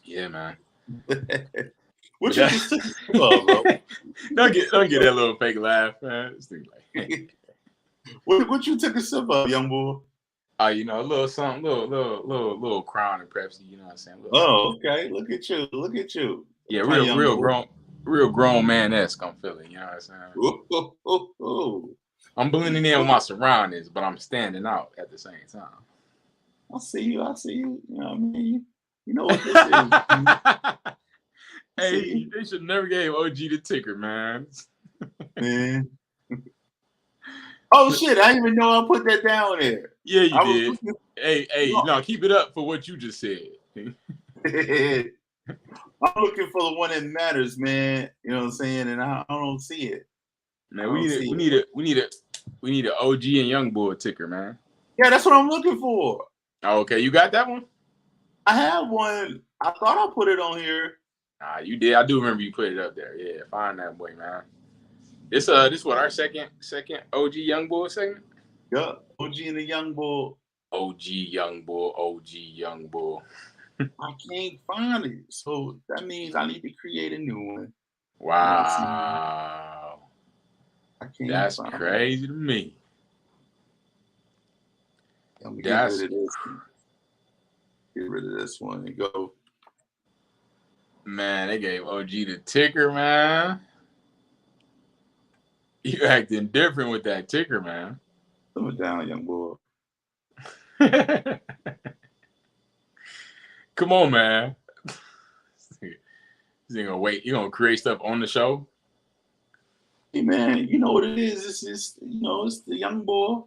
Yeah, man. What But you just took a sip of, bro? don't get that little fake laugh, man. This thing like, What you took a sip of, young boy? a little something, little Crown and Pepsi. You know what I'm saying? A little something. Oh, okay. Look at you. Look at you. Yeah, My young boy. real grown man esque. I'm feeling. You know what I'm saying? Ooh, ooh, ooh, ooh. I'm blending in with my surroundings, but I'm standing out at the same time. I see you. I see you. You know what I mean? You know what this is. Hey, See, they should never gave OG the ticker, man. man. Oh shit! I didn't even know I put that down there. Yeah, you I was did. looking. Hey, No. no, keep it up for what you just said. I'm looking for the one that matters, man. You know what I'm saying? And I don't see it. I Man, don't see it. we need a OG and Young Boy ticker, man. Yeah, that's what I'm looking for. Oh, okay, you got that one? I have one. I thought I put it on here. Ah, you did. I do remember you put it up there. Yeah, find that boy, man. This what our second OG Young Boy segment? Yup. OG and the young boy. OG Young Boy, OG Young Boy. I can't find it. So that means I need to create a new one. You know what I'm saying? Wow. I can't That's find it. crazy to me. Let me get rid That's of this one. Get rid of this one and go. Man, they gave OG the ticker, man. You acting different with that ticker, man. Dumb it down, young boy. Come on, man. You gonna wait? You gonna create stuff on the show? Hey man, you know what it is? It's just, it's the young boy.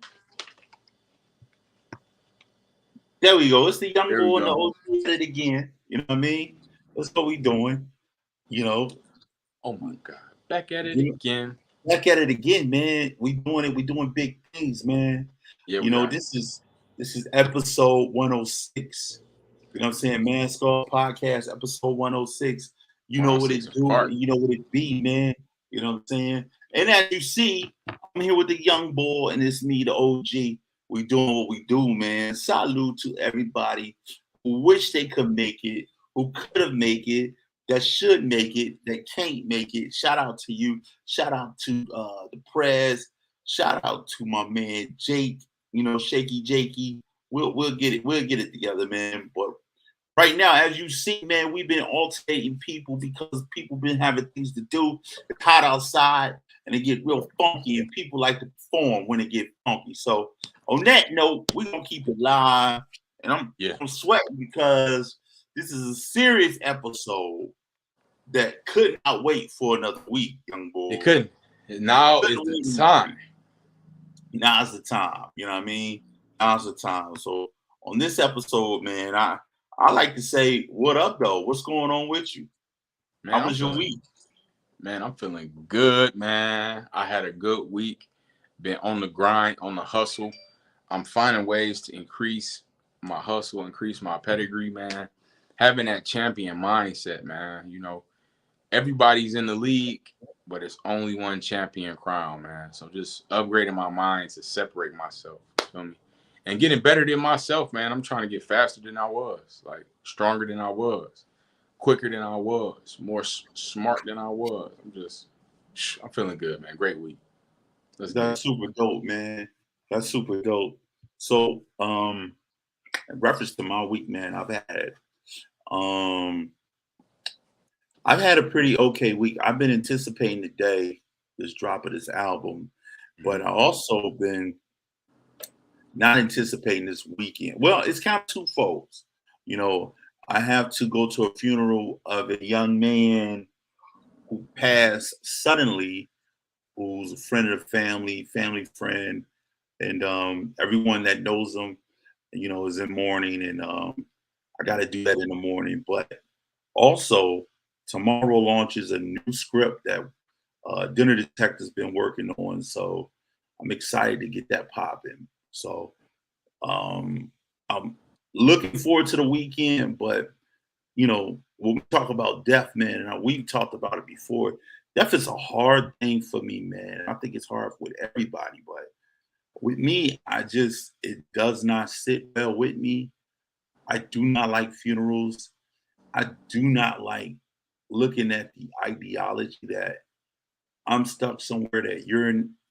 There we go. It's the young There we boy and the go. OG at it again. You know what I mean? That's what we doing. You know, Oh my god, back at it you know, again. back at it again, man. We doing it. We doing big things, man. Yeah, You we know, are. this is episode 106. You know what I'm saying? Man Skull Podcast, episode 106. You know what 106 it in do, Park. you know what it be, man. You know what I'm saying? And as you see, I'm here with the young boy, and it's me, the OG. We doing what we do, man. Salute to everybody who wish they could make it, who could have made it, that should make it, that can't make it. Shout out to you. Shout out to the press. Shout out to my man Jake. Shaky Jakey. We'll get it. We'll get it together, man. But right now, as you see, man, we've been alternating people because people been having things to do. It's hot outside and it get real funky, and people like to perform when it get funky. So on that note, we're gonna keep it live. And I'm Yeah, I'm sweating because this is a serious episode that could not wait for another week, young it boy. couldn't. Now is the time. Now's the time. You know what I mean? Now's the time. So on this episode, man, I like to say, what up though? What's going on with you? Man, How I'm was your feeling. week? Man, I'm feeling good, man. I had a good week. Been on the grind, on the hustle. I'm finding ways to increase my hustle, increase my pedigree, man. Having that champion mindset, man. Everybody's in the league, but it's only one champion crown, man. So just upgrading my mind to separate myself. You feel me? And getting better than myself, man. I'm trying to get faster than I was, like stronger than I was, quicker than I was, more smart than I was. I'm feeling good, man. Great week. Let's get it. That's super dope, man. That's super dope. So, in reference to my week, man, um I've had a pretty okay week. I've been anticipating the day this drop of this album, but Mhm. I also been not anticipating this weekend. Well, it's kind of twofold. You know, I have to go to a funeral of a young man who passed suddenly, who's a friend of the family friend, and everyone that knows him, is in mourning, and I got to do that in the morning. But also, tomorrow launches a new script that Dinner Detective's been working on, so I'm excited to get that popping. So um, I'm looking forward to the weekend, but when we talk about death, man, and we've talked about it before, death is a hard thing for me, man. I think it's hard with everybody, but with me, it does not sit well with me. I do not like funerals. I do not like looking at the ideology that I'm stuck somewhere that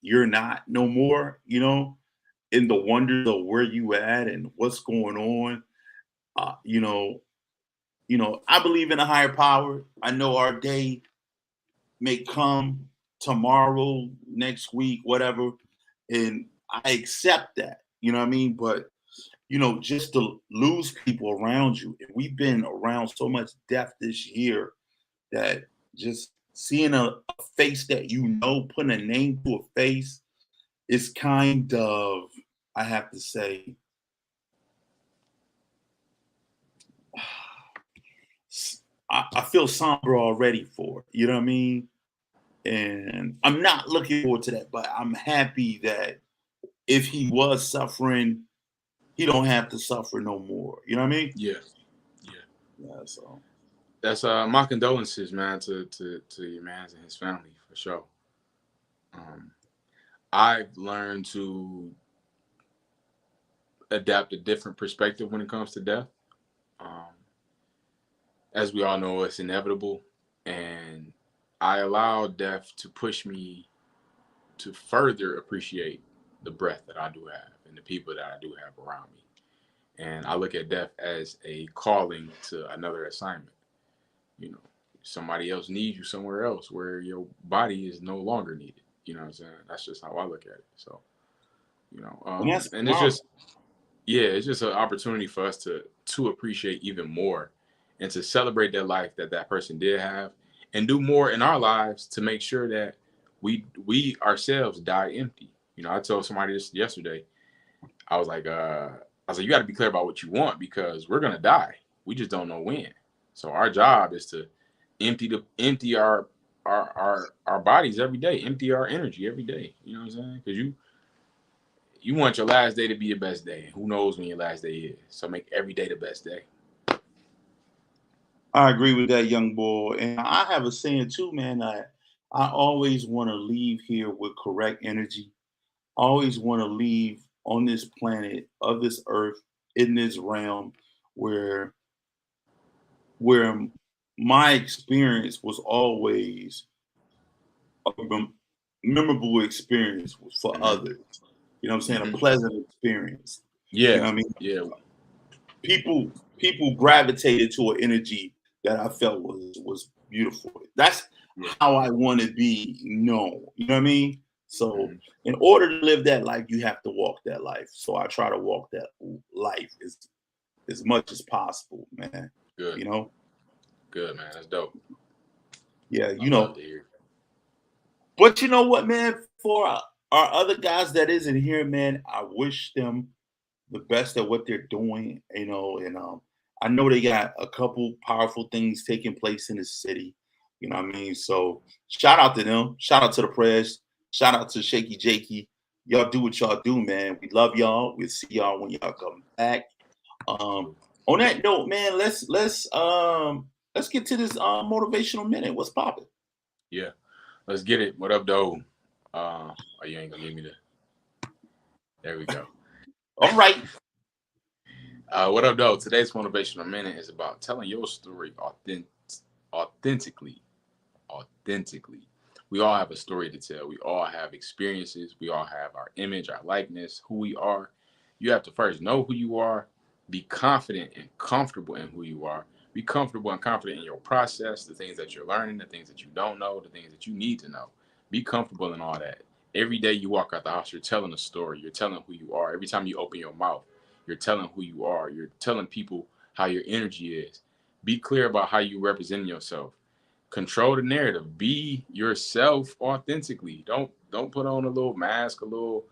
you're not no more, in the wonders of where you at and what's going on. Uh, you know, I believe in a higher power. I know our day may come tomorrow, next week, whatever, and I accept that. You know what I mean? But just to lose people around you, and we've been around so much death this year that just seeing a face that putting a name to a face is kind of, I have to say, I feel somber already for it. You know what I mean? And I'm not looking forward to that, but I'm happy that if he was suffering, he don't have to suffer no more. You know what I mean? Yeah, yeah. Yeah. So That's my condolences, man, to your man and his family for sure. Um, I've learned to adapt a different perspective when it comes to death. Um, as we all know, it's inevitable, and I allow death to push me to further appreciate the breath that I do have and the people that I do have around me. And I look at death as a calling to another assignment. You know, somebody else needs you somewhere else where your body is no longer needed. You know what I'm saying? That's just how I look at it. So, and that's and it's powerful. just, yeah, it's just an opportunity for us to appreciate even more and to celebrate that life that that person did have and do more in our lives to make sure that we ourselves die empty. I told somebody this yesterday. I was like, you got to be clear about what you want because we're gonna die. We just don't know when. So our job is to empty our bodies every day, empty our energy every day. You know what I'm saying? Because you want your last day to be your best day. And who knows when your last day is? So make every day the best day. I agree with that, young boy. And I have a saying too, man. I always want to leave here with correct energy. I always want to leave on this planet of this earth in this realm where where my experience was always a memorable experience for Hmm. others. You know what I'm saying? A Hmm. pleasant experience. You Yeah, know what I mean? yeah, People gravitated to an energy that I felt was beautiful. That's yeah. how I want to be known. You know what I mean? So Hmm. in order to live that life, you have to walk that life. So I try to walk that life as much as possible, man. Good, You know? good, man. That's dope. Yeah, I love to hear. But you know what, man? For our other guys that isn't here, man, I wish them the best at what they're doing. And I know they got a couple powerful things taking place in the city. You know what I mean? So shout out to them. Shout out to the press. Shout out to Shaky Jakey. Y'all do what y'all do, man. We love y'all. We'll see y'all when y'all come back. Um, on that note, man, let's get to this motivational minute. What's popping? Yeah, let's get it. What up, though? Oh, you ain't gonna give me the. There we go. All right. What up, though? Today's motivational minute is about telling your story authentically. Authentically. We all have a story to tell. We all have experiences. We all have our image, our likeness, who we are. You have to first know who you are, be confident and comfortable in who you are. Be comfortable and confident in your process, the things that you're learning, the things that you don't know, the things that you need to know. Be comfortable in all that. Every day you walk out the house, you're telling a story. You're telling who you are. Every time you open your mouth, you're telling who you are. You're telling people how your energy is. Be clear about how you represent yourself. Control the narrative. Be yourself authentically. Don't put on a little mask, a little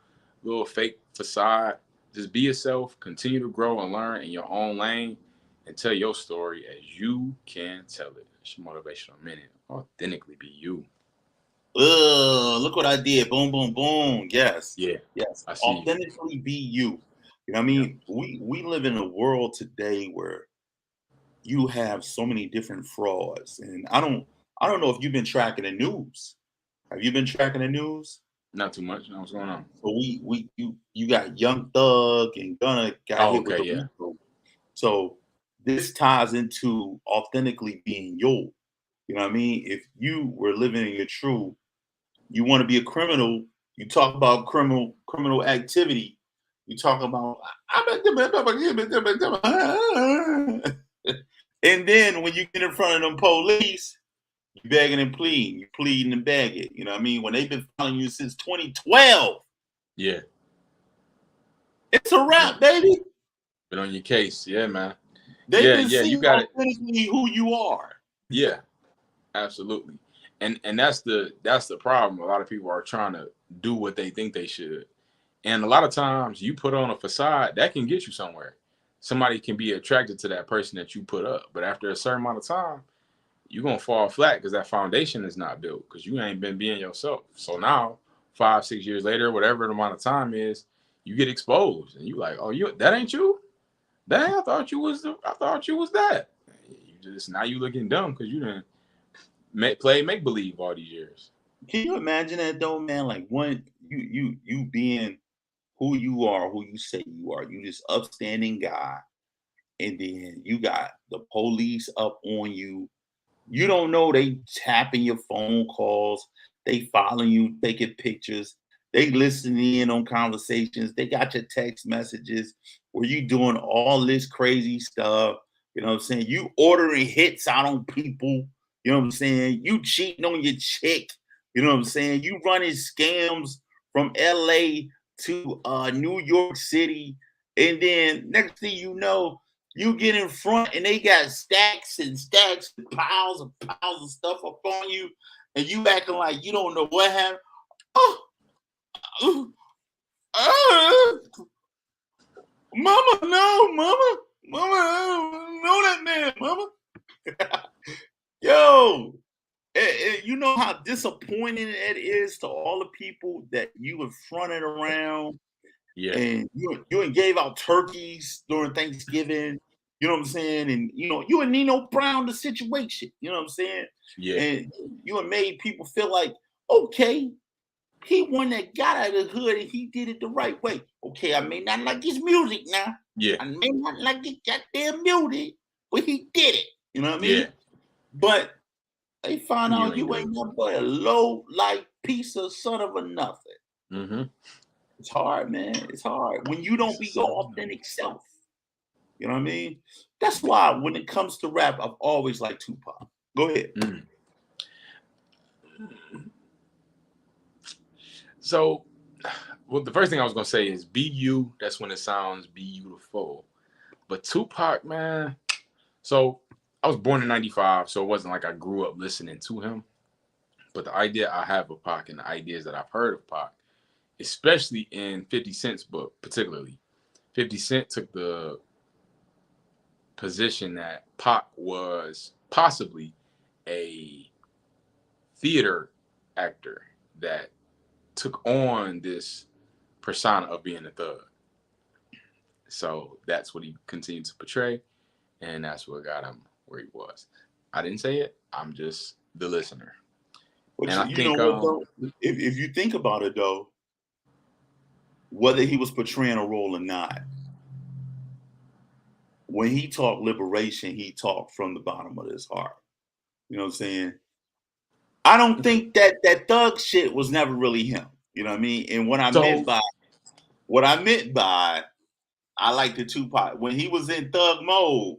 fake facade. Just be yourself. Continue to grow and learn in your own lane, and tell your story as you can tell it. It's your motivational minute. Authentically be you. Look what I did. Boom, boom, boom. Yes. Yeah, Yes. I see you. Authentically be you. You know what I Yeah. mean? We live in a world today where you have so many different frauds. And I don't know if you've been tracking the news. Have you been tracking the news? Not too much. What's going on? So you got Young Thug and Gunna got Oh, hit with okay. the Yeah. lethal. So this ties into authentically being you. You know what I mean? If you were living in your truth, you want to be a criminal, you talk about criminal activity. You talk about and then when you get in front of them police, you begging and pleading. You pleading and begging. You know what I mean? When they've been following you since 2012. Yeah. It's a wrap, baby. Been on your case. Yeah, man. They've Yeah, been yeah, you seeing got it. authentically who you are. Yeah, absolutely. And that's the problem. A lot of people are trying to do what they think they should. And a lot of times you put on a facade that can get you somewhere. Somebody can be attracted to that person that you put up. But after a certain amount of time, you're gonna fall flat because that foundation is not built because you ain't been being yourself. So now, 5, 6 years later, whatever the amount of time is, you get exposed and you like, oh, you that ain't you? Dang, I thought you was that. You just now you looking dumb because you didn't play make believe all these years. Can you imagine that though, man? Like when you being who you are, who you say you are, you this upstanding guy, and then you got the police up on you. You don't know they tapping your phone calls, they following you, taking pictures, they listening in on conversations, they got your text messages where you doing all this crazy stuff. You know what I'm saying? You ordering hits out on people. You know what I'm saying? You cheating on your chick. You know what I'm saying? You running scams from LA to New York City. And then next thing you know, you get in front and they got stacks and stacks and piles of stuff up on you, and you acting like you don't know what happened. Oh, mama, no, mama, I don't know that man, mama. Yo, you know how disappointing it is to all the people that you have fronted around Yeah, and you gave out turkeys during Thanksgiving. You know what I'm saying? And you and Nino Brown the situation. You know what I'm saying? yeah, And you and made people feel like, okay, he one that got out of the hood and he did it the right way. Okay, I may not like his music now. yeah, I may not like his goddamn music, but he did it. You know what I yeah. mean? But they find You out ain't you do ain't it. nothing but a low life piece of son of a nothing. Mm-hmm. It's hard, man. It's hard when you don't Piece of be your something. authentic self. You know what I mean? That's why when it comes to rap, I've always liked Tupac. Go ahead. Mm. So, well, the first thing I was gonna say is be you. That's when it sounds beautiful. But Tupac, man. So I was born in '95, so it wasn't like I grew up listening to him. But the idea I have of Pac and the ideas that I've heard of Pac, especially in 50 Cent's book, particularly, 50 Cent took the position that Pac was possibly a theater actor that took on this persona of being a thug. So that's what he continued to portray, and that's what got him where he was. I didn't say it. I'm just the listener, But and I you know think what though? If you think about it though, whether he was portraying a role or not, when he talked liberation, he talked from the bottom of his heart. You know what I'm saying? I don't think that thug shit was never really him. You know what I mean? And so. what I meant by I like the Tupac when he was in thug mode,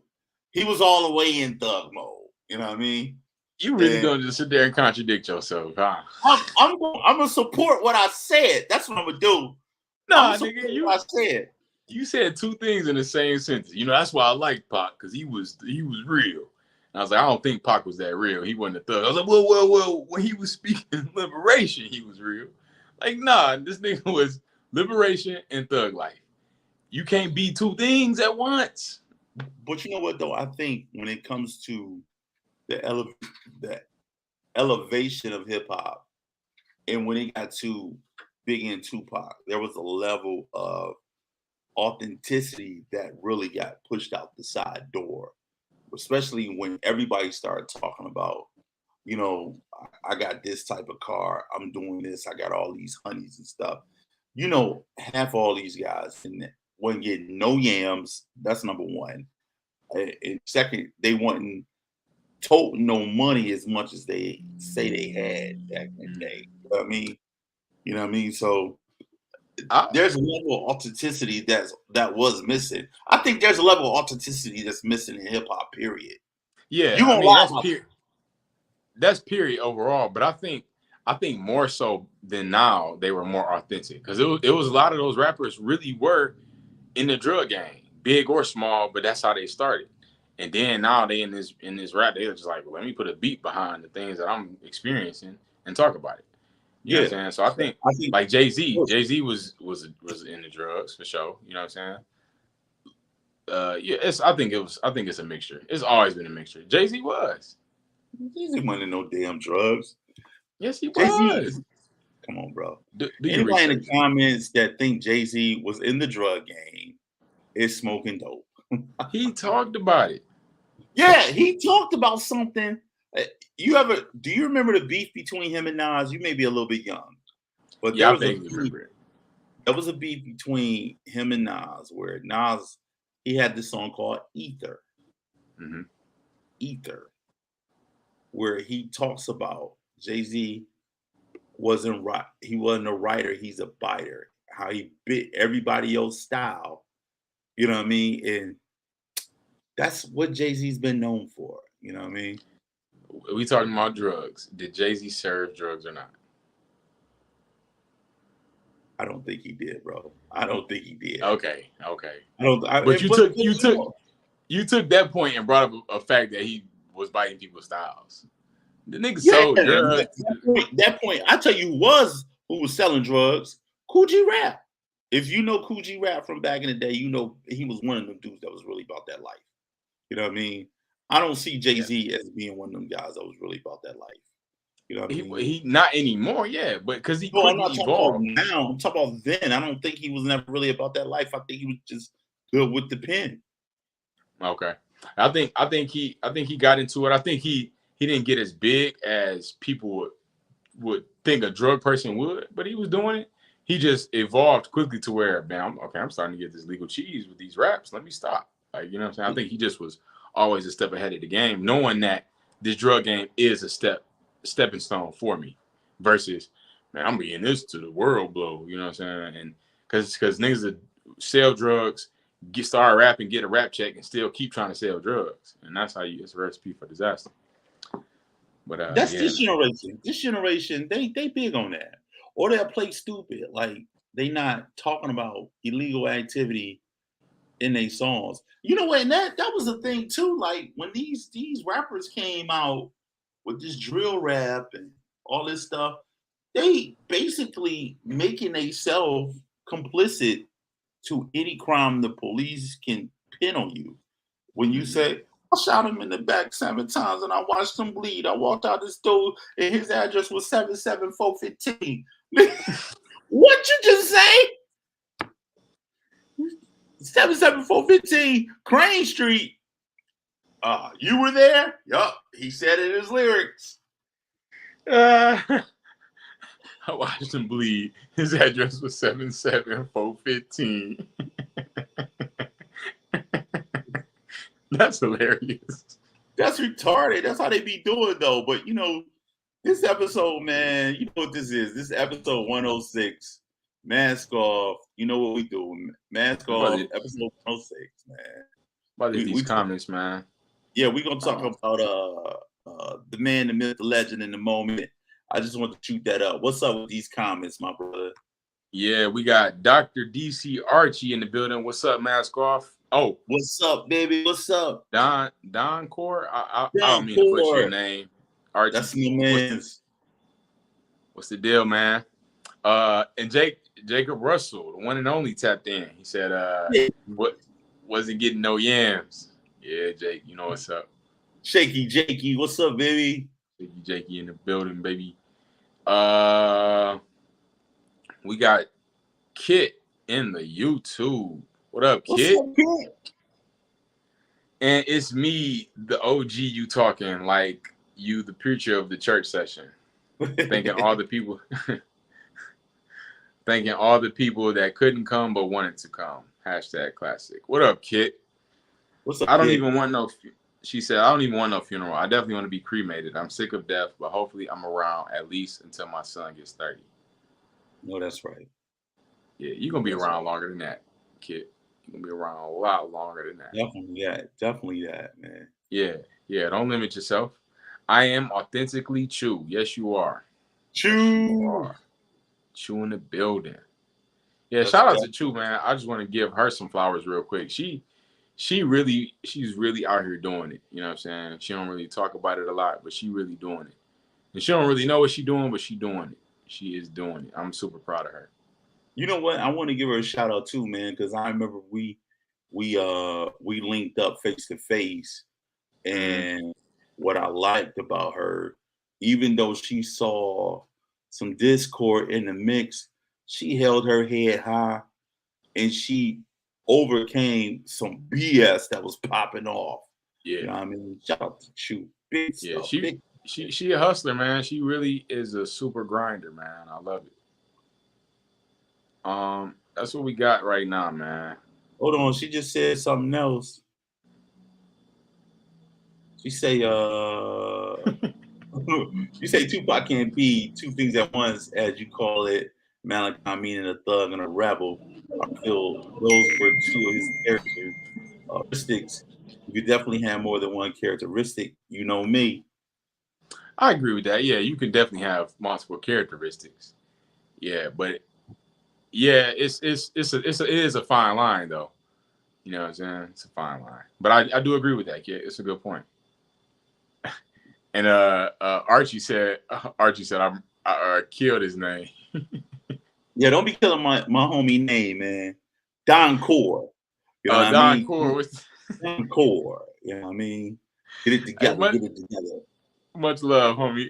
he was all the way in thug mode. You know what I mean? You really And gonna just sit there and contradict yourself, huh? I'm gonna support what I said. That's what I'm gonna do. I'm gonna Nah, nigga, support what I said. you said two things in the same sentence. You know, that's why I like Pac, because he was real. And I was like, I don't think Pac was that real. He wasn't a thug. I was like, well, when he was speaking liberation, he was real. Like, nah, this nigga was liberation and thug life. You can't be two things at once. But you know what though? I think when it comes to the the elevation of hip hop, and when it got to Biggie and Tupac, there was a level of authenticity that really got pushed out the side door, especially when everybody started talking about, I got this type of car, I'm doing this, I got all these honeys and stuff. Half all these guys and wasn't getting no yams. That's number one. And second, they wasn't toting no money as much as they say they had back in the day. You know what I mean? You know what I mean? So I, there's a level of authenticity that was missing. I think there's a level of authenticity that's missing in hip hop. Period. yeah, You I gonna mean lie about that's period overall. But I think more so than now they were more authentic because it was a lot of those rappers really were in the drug game, big or small, but that's how they started. And then now they in this rap, they're just like, well, let me put a beat behind the things that I'm experiencing and talk about it. You know what yeah. I'm saying? So I think I think like Jay Z was in the drugs for sure. You know what I'm saying? Yeah, I think it's a mixture. It's always been a mixture. Jay-Z was. Jay-Z wasn't no damn drugs. Yes, he Jay-Z, was. come on, bro. Do your Anybody in the research. comments that think Jay-Z was in the drug game is smoking dope. He talked about it. Yeah, he talked about something. uh, do you remember the beef between him and Nas? You may be a little bit young, but Yeah, I vaguely remember it. there was a beef between him and Nas where Nas he had this song called Ether. Hmm. Ether, where he talks about Jay-Z wasn't right. He wasn't a writer, he's a biter. How he bit everybody else's style. You know what I mean? And that's what Jay-Z's been known for. You know what I mean? We talking about drugs. Did Jay-Z serve drugs or not? I don't think he did, bro. I don't think he did. Okay, okay. I don't. But you But took you you took know, you took that point and brought up a fact that he was biting people's styles. The nigga yeah, sold drugs. that point, I tell you, who was selling drugs? Cool G Rap. If you know Cool G Rap from back in the day, you know he was one of them dudes that was really about that life. You know what I mean? I don't see Jay Yeah. Z as being one of them guys that was really about that life. You know what I He, mean? he not anymore, yeah, but because he No, I'm quickly not talking about evolved. now. I'm talking about then. I don't think he was never really about that life. I think he was just good with the pen. Okay. I think he got into it. I think he didn't get as big as people would think a drug person would, but he was doing it. He just evolved quickly to where, man, I'm starting to get this legal cheese with these raps. Let me stop. Like, you know what I'm saying? I think he just was always a step ahead of the game, knowing that this drug game is a stepping stone for me versus, man, I'm being this to the world blow. You know what I'm saying? And because niggas that sell drugs start rapping, get a rap check, and still keep trying to sell drugs, and that's how it's a recipe for disaster. But That's yeah, this man. generation. This generation, they big on that. Or they'll play stupid. Like they not talking about illegal activity in their songs. You know what? And that was a thing too. Like when these rappers came out with this drill rap and all this stuff, they basically making themselves complicit to any crime the police can pin on you. When you Mhm. say, I shot him in the back 7 times and I watched him bleed. I walked out the store and his address was 77415. What you just say? 77415 Crane Street. You were there? Yup. He said it in his lyrics. Uh, I watched him bleed. His address was 77415. That's hilarious. That's retarded. That's how they be doing though. But you know, this episode, man, you know what this is. This is episode 106. Mask off. You know what we do. Mask About off, it, episode 106, man. about it, these We comments, man. Yeah, we're gonna talk Uh, about the man, the myth, the legend in the moment. I just want to shoot that up. What's up with these comments, my brother? yeah, we got Dr. DC Archie in the building. What's up, mask off? Oh, What's up, baby? What's up? Don Core. I Down don't mean to butcher your core. name, Archie. That's my What's the man's. what's the deal, man? And Jacob Russell, the one and only, tapped in. He said, Yeah. what wasn't getting no yams. Yeah, Jake, you know what's up. Shaky Jakey. What's up, baby? Jakey in the building, baby. Uh, we got Kit in the YouTube. What up, What's Kit? up, kid? And it's me, the OG, you talking like you, the preacher of the church session. Thanking all the people, thanking all the people that couldn't come but wanted to come. Hashtag classic. What up, Kit? What's up, I don't kid? even want no. She said, I don't even want no funeral. I definitely want to be cremated. I'm sick of death, but hopefully I'm around at least until my son gets 30. No, that's right. Yeah, you're No, gonna be that's around right. longer than that, kid. You're gonna be around a lot longer than that. Definitely that. Definitely that, man. Yeah, yeah. Don't limit yourself. I am authentically Chew. Yes, you are. Yes, you Chew. are. Chew in the building. Yeah, That's shout out to definitely. Chew, man. I just want to give her some flowers real quick. She's really out here doing it. You know what I'm saying? She don't really talk about it a lot, but she really doing it. And she don't really know what she doing, but she doing it. She is doing it. I'm super proud of her. You know what? I want to give her a shout out too, man, because I remember we linked up face to face, Mm-hmm. and what I liked about her, even though she saw some discord in the mix, she held her head high and she overcame some BS that was popping off. You Yeah, know what I mean? Shout out to Chew. Big yeah. stuff. She Big. she she a hustler, man. She really is a super grinder, man. I love it. That's what we got right now, man. Hold on, she just said something else. She say, you say Tupac can't be two things at once, as you call it. Malachi meaning a thug and a rebel. I feel those were two of his characteristics. You could definitely have more than one characteristic. You know me. I agree with that. Yeah, you can definitely have multiple characteristics. Yeah, but yeah, it is a fine line though. You know what I'm saying? It's a fine line. But I do agree with that, kid. It's a good point. And Archie said I killed his name. Yeah, don't be killing my homie name, man. Don Core. You know what I Don mean? Core was Don Core. You know what I mean? Get it hey, together. Get it together. much love, homie.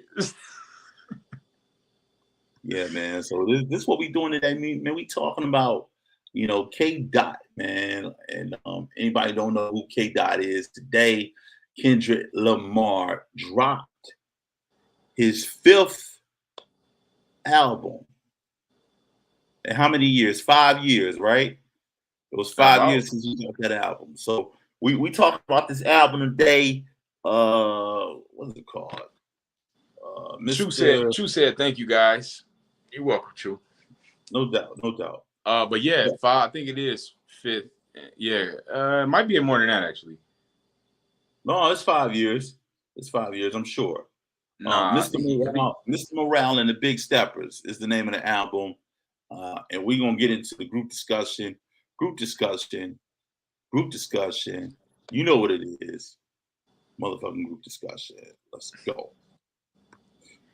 Yeah, man. So this is what we doing today, man. We talking about, K Dot, man. And anybody don't know who K Dot is today, Kendrick Lamar dropped his fifth album. And how many years? 5 years, right? It was 5 years About since he dropped that album. So we talked about this album today. What is it called? Mr. Chu said thank you guys. You're welcome, Chu. No doubt, no doubt. But yeah, Yeah. five. I think it is fifth. Yeah, it might be more than that actually. No, it's 5 years. It's 5 years, I'm sure. Nah, I think Mr. Morale and the Big Steppers is the name of the album. And we're gonna get into the group discussion. Group discussion. Group discussion. You know what it is. Motherfucking group discussion. Let's go.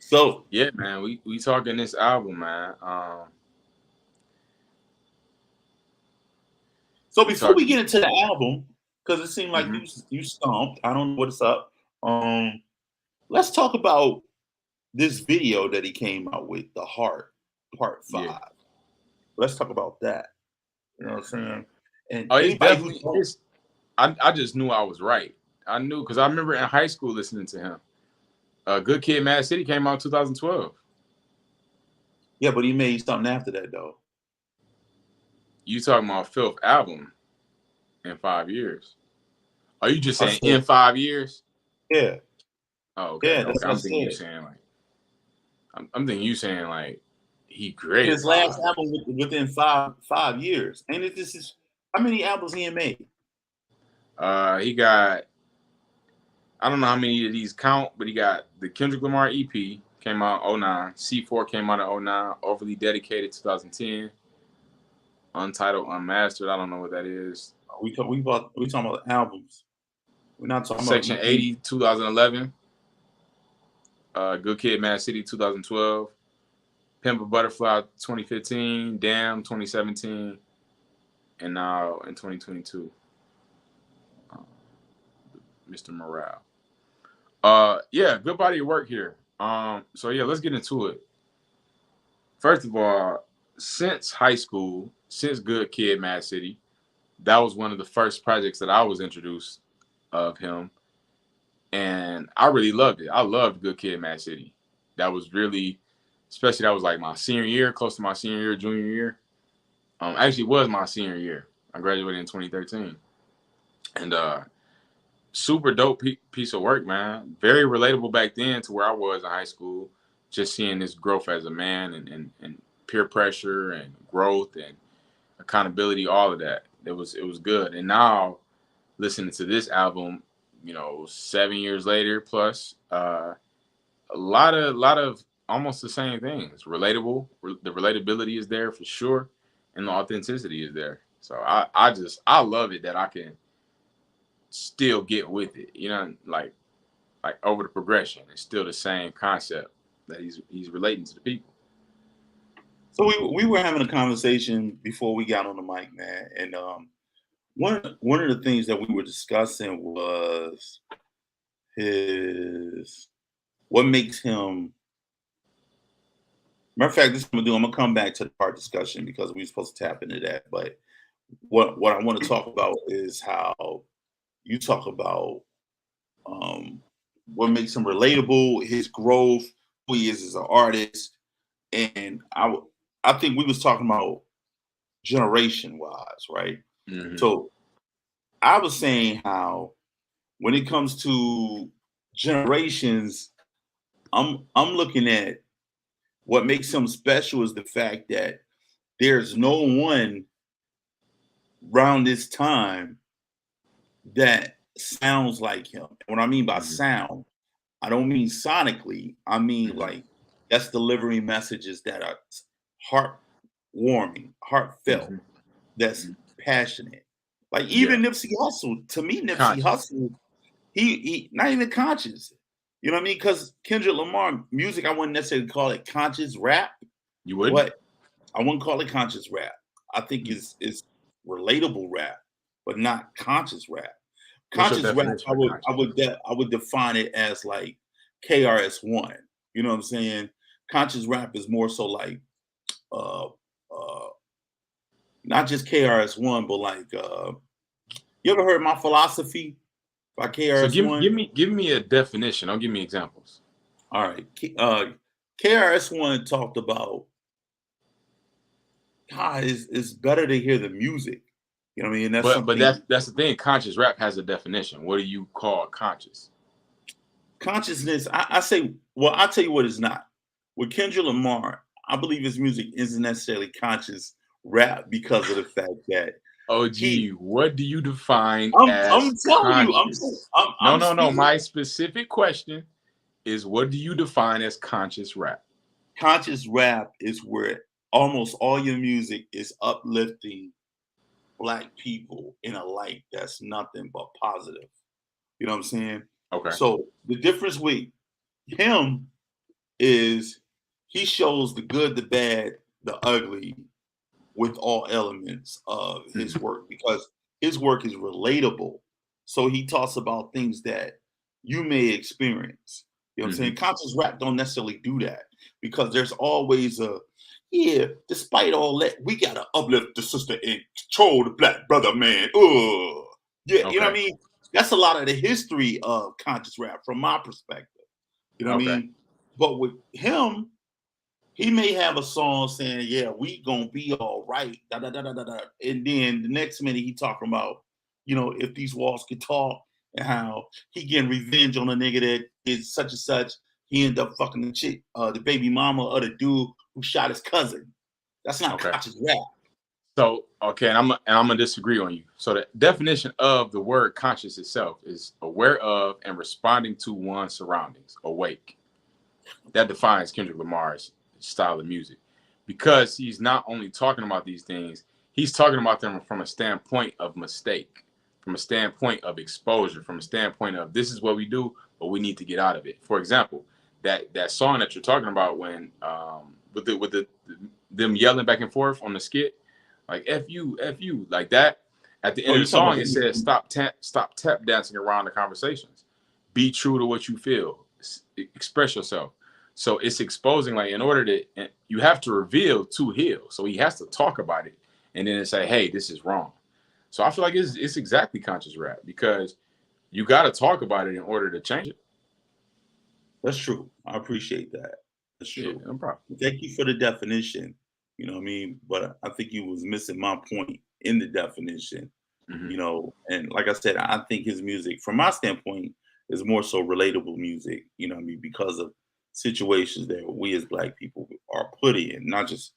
So yeah, man. We talking this album, man. so We before we talking. get into the album, because it seemed like Mhm. you stomped. I don't know what's up. Let's talk about this video that he came out with, The Heart, Part Yeah. 5. Let's talk about that. You know what I'm saying? And Oh, it's anybody who definitely don't, it's. I just knew I was right. I knew because I remember in high school listening to him. Good Kid, Mad City came out in 2012. yeah, but he made something after that though. You talking about fifth album in 5 years? Are you just I saying said, in 5 years? yeah, Oh, okay, yeah, that's okay. what I I'm thinking you said. saying like I'm thinking you saying like he created His last five. album within five years, and this is how many albums he had made. He got I don't know how many of these count, but he got the Kendrick Lamar EP came out in '09. C4 came out in '09. Overly Dedicated 2010. Untitled Unmastered. I don't know what that is. We talking about albums. We're not talking about Section EP. 80 2011. Good Kid, Mad City 2012. Pimp a Butterfly 2015. Damn 2017. And now in 2022, Mr. Morale. Yeah, good body of work here. So yeah, let's get into it. First of all, since high school, since Good Kid, Mad City, that was one of the first projects that I was introduced of him, and I really loved it. I loved Good Kid, Mad City. That was really, especially that was like my senior year, close to my senior year, junior year. Actually, it was my senior year. I graduated in 2013, and super dope piece of work, man. Very relatable back then to where I was in high school. Just seeing this growth as a man and peer pressure and growth and accountability, all of that. It was good. And now listening to this album, 7 years later plus, a lot of almost the same things. Relatable. The relatability is there for sure, and the authenticity is there. So I love it that I can still get with it. Like over the progression. It's still the same concept that he's relating to the people. So we were having a conversation before we got on the mic, man, and one of the things that we were discussing was his what makes him. Matter of fact, this is what I'm gonna do. I'm gonna come back to the part discussion because we were supposed to tap into that. But what I want to talk about is how you talk about um, what makes him relatable, his growth, who he is as an artist, and I think we was talking about generation wise, right? Hmm. So I was saying how when it comes to generations, I'm looking at what makes him special is the fact that there's no one around this time that sounds like him. And what I mean by Hmm. sound, I don't mean sonically. I mean Hmm. like that's delivering messages that are heartwarming, heartfelt, Hmm. that's Hmm. passionate. Like Yeah, even Nipsey Hussle, to me, Nipsey conscious. Hussle, he not even conscious. You know what I mean? Because Kendrick Lamar music, I wouldn't necessarily call it conscious rap, You wouldn't? but I wouldn't call it conscious rap. I think Hmm. it's relatable rap, but not conscious rap. What's your Conscious rap, definition of conscious? I would define it as like KRS-One. You know what I'm saying? Conscious rap is more so like uh uh not just KRS-One, but like you ever heard My Philosophy by So give KRS-One? give me give me a definition. Don't give me examples. All right. KRS-One talked about God, it's better to hear the music. You know what I mean? And that's But something that's the thing. Conscious rap has a definition. What do you call conscious? consciousness. I say, well, I'll tell you what it's not. With Kendrick Lamar, I believe his music isn't necessarily conscious rap because of the fact that Oh, he gee, what do you define I'm as telling you, conscious? No, I'm no, no. speaking My specific question is, what do you define as conscious rap? conscious rap is where almost all your music is uplifting black people in a light that's nothing but positive. You know what I'm saying? Okay. So the difference with him is he shows the good, the bad, the ugly with all elements of his Hmm. work because his work is relatable. So he talks about things that you may experience. You know what I'm saying? Hmm. Conscious rap don't necessarily do that because there's always a yeah, despite all that, we gotta uplift the sister and control the black brother, man. Yeah, you know what I Okay. mean? That's a lot of the history of conscious rap from my perspective. You know what I Okay. mean? But with him, he may have a song saying, "Yeah, we gonna be all right," da, da, da, da, da, da. And then the next minute he talking about, if these walls could talk and how he getting revenge on a nigga that is such and such. He ended up fucking the chick, the baby mama of the dude who shot his cousin. That's not Okay. conscious rap. So okay, and I'm gonna disagree on you. So the definition of the word conscious itself is aware of and responding to one's surroundings, awake. That defines Kendrick Lamar's style of music, because he's not only talking about these things, he's talking about them from a standpoint of mistake, from a standpoint of exposure, from a standpoint of this is what we do, but we need to get out of it. For example, that song that you're talking about when with the them yelling back and forth on the skit, like f you like that. At the Oh, end of you the talking song, about it says stop tap dancing around the conversations. Be true to what you feel. Express yourself. So it's exposing, like, in order to, you have to reveal to heal. So he has to talk about it and then say, hey, this is wrong. So I feel like it's exactly conscious rap because you got to talk about it in order to change it. That's true. I appreciate that. That's Yeah, true. no problem. Thank you for the definition. You know what I mean? But I think you was missing my point in the definition. Hmm. And like I said, I think his music, from my standpoint, is more so relatable music, what I mean, because of situations that we as black people are put in, not just,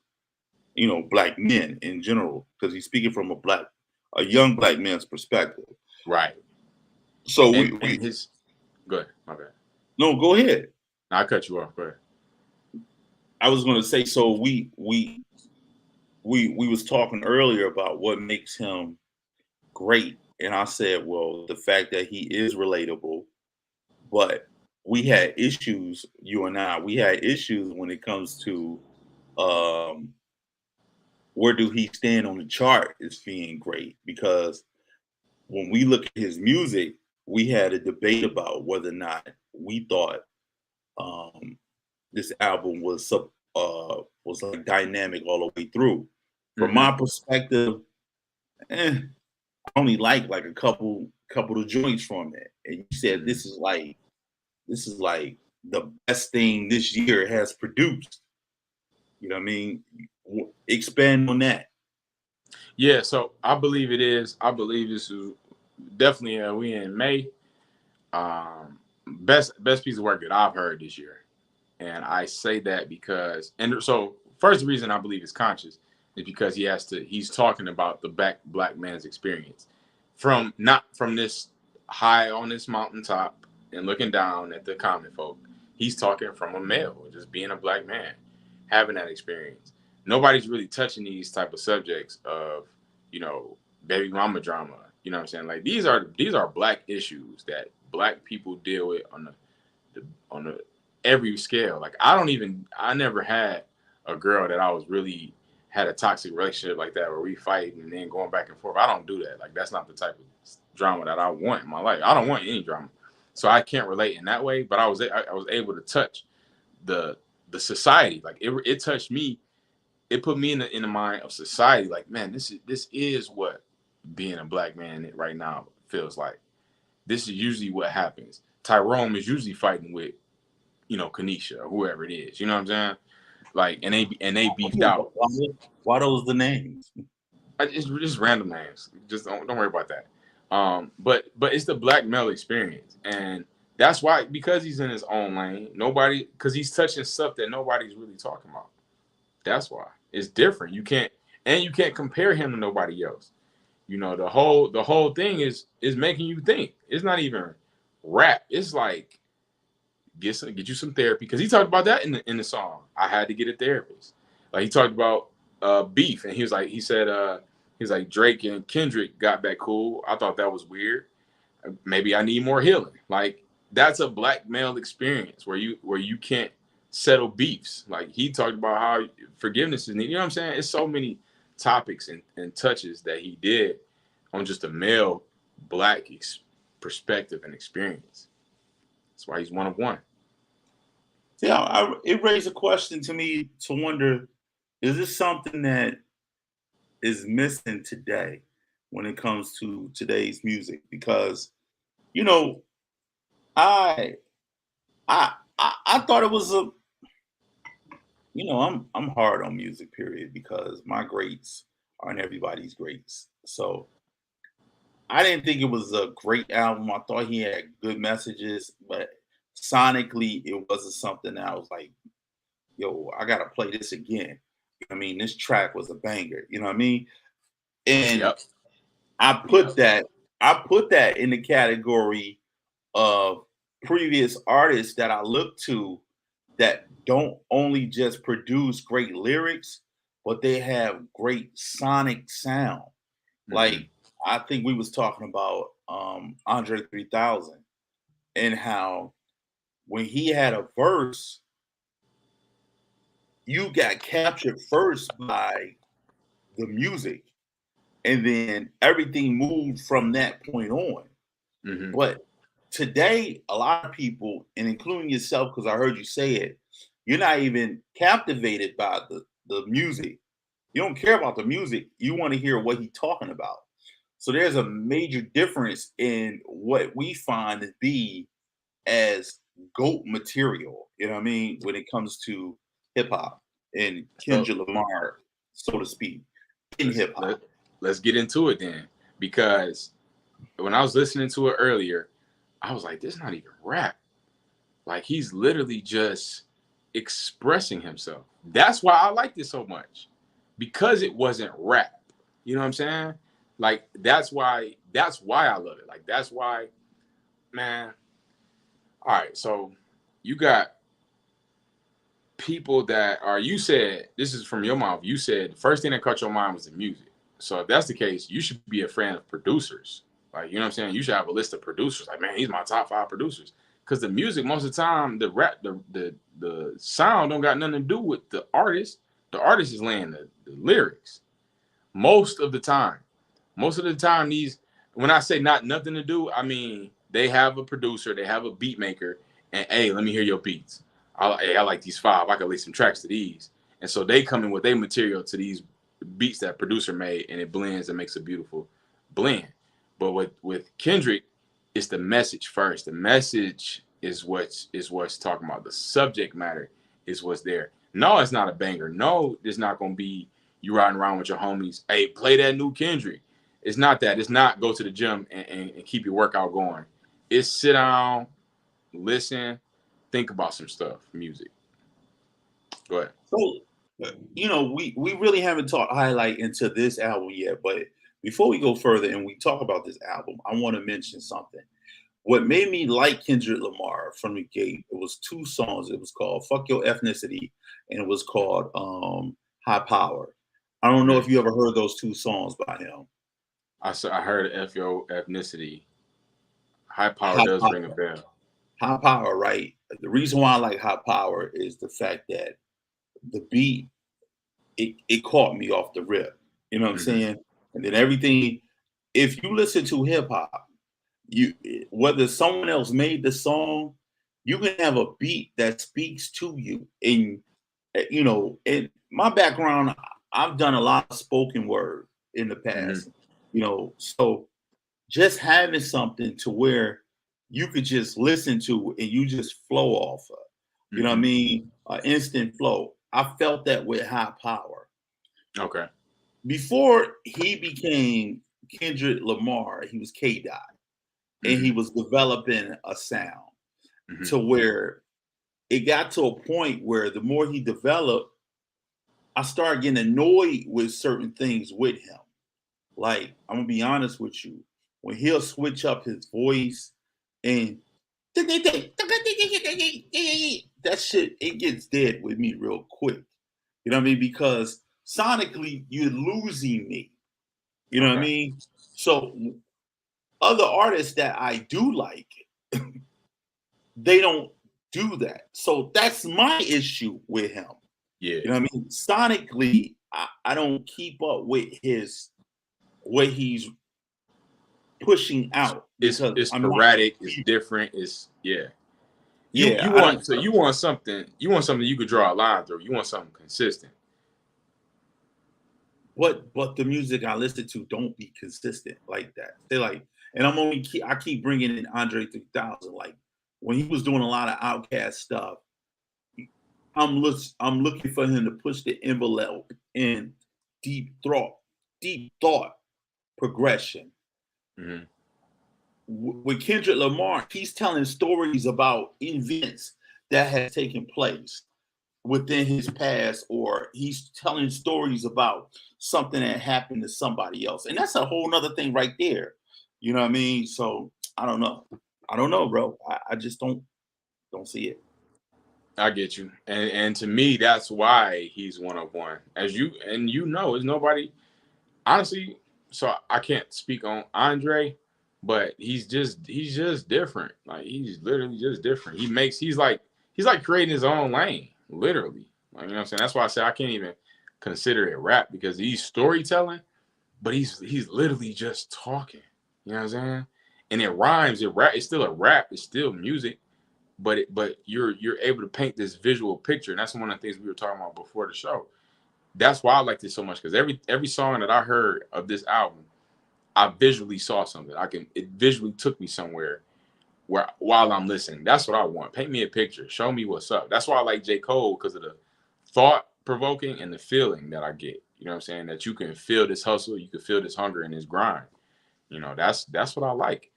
black men in general, because he's speaking from a young black man's perspective. Right. So And we his good. My bad. no, go ahead. No, I cut you off. Go ahead. I was going to say, so we was talking earlier about what makes him great, and I said, well, the fact that he is relatable, but we had issues, you and I, we had issues when it comes to um where do he stand on the chart as being great, because when we look at his music, we had a debate about whether or not we thought um this album was like dynamic all the way through. From Hmm. my perspective, I only like a couple of joints from it. And you said Hmm. this is like the best thing this year has produced. You know what I mean? Expand on that. Yeah. So I believe it is. I believe this is definitely. We in May. Best piece of work that I've heard this year. And I say that because, and so first reason I believe is conscious is because he's talking about the black man's experience from not from this high on this mountaintop and looking down at the common folk. He's talking from a male, just being a black man, having that experience. Nobody's really touching these type of subjects of, you know, baby mama drama. You know what I'm saying? Like these are black issues that black people deal with on the every scale. Like I never had a girl that I was really had a toxic relationship like that where we fight and then going back and forth. I don't do that. Like that's not the type of drama that I want in my life. I don't want any drama, so I can't relate in that way. But I was able to touch the the society. Like it touched me. It put me in the mind of society. Like man, this is what being a black man right now feels like. This is usually what happens. Tyrone is usually fighting with Kanisha or whoever it is. You know what I'm saying? Like, and they beefed out. Why those the names? It's just random names. Just don't worry about that. But it's the black male experience, and that's why because he's in his own lane. Nobody because he's touching stuff that nobody's really talking about. That's why it's different. You can't compare him to nobody else. The whole thing is making you think. It's not even rap. It's like get you some therapy because he talked about that in the song. I had to get a therapist. Like he talked about beef, and he was like Drake and Kendrick got back cool. I thought that was weird. Maybe I need more healing. Like that's a black male experience where you can't settle beefs. Like he talked about how forgiveness is needed. You know what I'm saying? It's so many topics and touches that he did on just a male black perspective and experience. That's why he's one of one. Yeah, it raised a question to me to wonder: is this something that is missing today when it comes to today's music? Because you know, I I thought it was I'm hard on music, period, because my greats aren't everybody's greats. So I didn't think it was a great album. I thought he had good messages, but sonically, it wasn't something that I was like, yo, I gotta play this again. I mean, this track was a banger. You know what I mean? And Yep. I put Yep. that I put that in the category of previous artists that I look to that don't only just produce great lyrics, but they have great sonic sound. Mm-hmm. Like I think we was talking about Andre 3000 and how when he had a verse, you got captured first by the music, and then everything moved from that point on. Mm-hmm. But today, a lot of people, and including yourself, because I heard you say it, you're not even captivated by the music. You don't care about the music. You want to hear what he's talking about. So there's a major difference in what we find to be as GOAT material, you know what I mean, when it comes to hip hop and So Kendrick Lamar, so to speak, in let's hip let hop. let's get into it then. because when I was listening to it earlier, I was like, this not even rap. Like he's literally just expressing himself. That's why I liked it so much. Because it wasn't rap. You know what I'm saying? Like that's why I love it. Like that's why, man. All right, so you got people that are, you said, this is from your mouth, you said the first thing that caught your mind was the music. So if that's the case, you should be a fan of producers. Like, you know what I'm saying? You should have a list of producers. Like, man, he's my top 5 producers. Because the music, most of the time, the rap, the sound don't got nothing to do with the artist. The artist is laying the lyrics. Most of the time. Most of the time, these, when I say not nothing to do, I mean they have a producer, they have a beat maker, and hey, let me hear your beats. I like these 5. I can lay some tracks to these. And so they come in with their material to these beats that producer made, and it blends and makes a beautiful blend. But with Kendrick, it's the message first. The message is what's talking about. The subject matter is what's there. No, it's not a banger. No, it's not gonna be you riding around with your homies. Hey, play that new Kendrick. It's not that. It's not go to the gym and keep your workout going. It's sit down, listen, think about some stuff. Music. Go ahead. So, we really haven't talked highlight into this album yet, but before we go further and we talk about this album, I want to mention something. What made me like Kendrick Lamar from the gate, it was 2 songs. It was called Fuck Your Ethnicity and it was called High Power. I don't know if you ever heard those 2 songs by him. I heard FO ethnicity. High power High does ring a Power. bell. High Power, right? The reason why I like High Power is the fact that the beat, it caught me off the rip. You know what I'm Mm-hmm. saying? And then everything, if you listen to hip hop, you whether someone else made the song, you can have a beat that speaks to you. And in my background, I've done a lot of spoken word in the Mm-hmm. past. So just having something to where you could just listen to and you just flow off of. You know what I Mm-hmm. mean? Instant flow. I felt that with High Power. Okay. Before he became Kendrick Lamar, he was K Dot, and Mm-hmm. he was developing a sound Mm-hmm. to where it got to a point where the more he developed, I started getting annoyed with certain things with him. Like, I'm gonna be honest with you, when he'll switch up his voice and that shit, it gets dead with me real quick. You know what I mean? Because sonically, you're losing me. You know what I Okay. mean? So other artists that I do like, they don't do that. So that's my issue with him. Yeah. You know what I mean? Sonically, I don't keep up with his what he's pushing out because It's I'm not sporadic. It's confused. different. It's yeah. You Yeah, you I don't. want so you want something you could draw a line through. You want something consistent. But the music I listen to don't be consistent like that. They like, and I keep bringing in Andre 3000. Like when he was doing a lot of Outcast stuff, I'm looking for him to push the envelope in deep thought progression. Mm-hmm. With Kendrick Lamar, he's telling stories about events that has taken place within his past, or he's telling stories about something that happened to somebody else. And that's a whole nother thing right there. You know what I mean? So I don't know. I don't know, bro. I just don't see it. I get you, and to me, that's why he's one of one. As is nobody honestly. So I can't speak on Andre, but he's just different. Like he's literally just different. He's like creating his own lane, literally. Like you know what I'm saying. That's why I say I can't even consider it rap because he's storytelling, but he's literally just talking. You know what I'm saying? And it rhymes. It's still a rap. It's still music but you're able to paint this visual picture, and that's one of the things we were talking about before the show. That's why I like this so much because every song that I heard of this album, I visually saw something. It visually took me somewhere where while I'm listening. That's what I want. Paint me a picture. Show me what's up. That's why I like J. Cole because of the thought provoking and the feeling that I get. You know what I'm saying? That you can feel this hustle, you can feel this hunger and this grind. You know, that's what I like.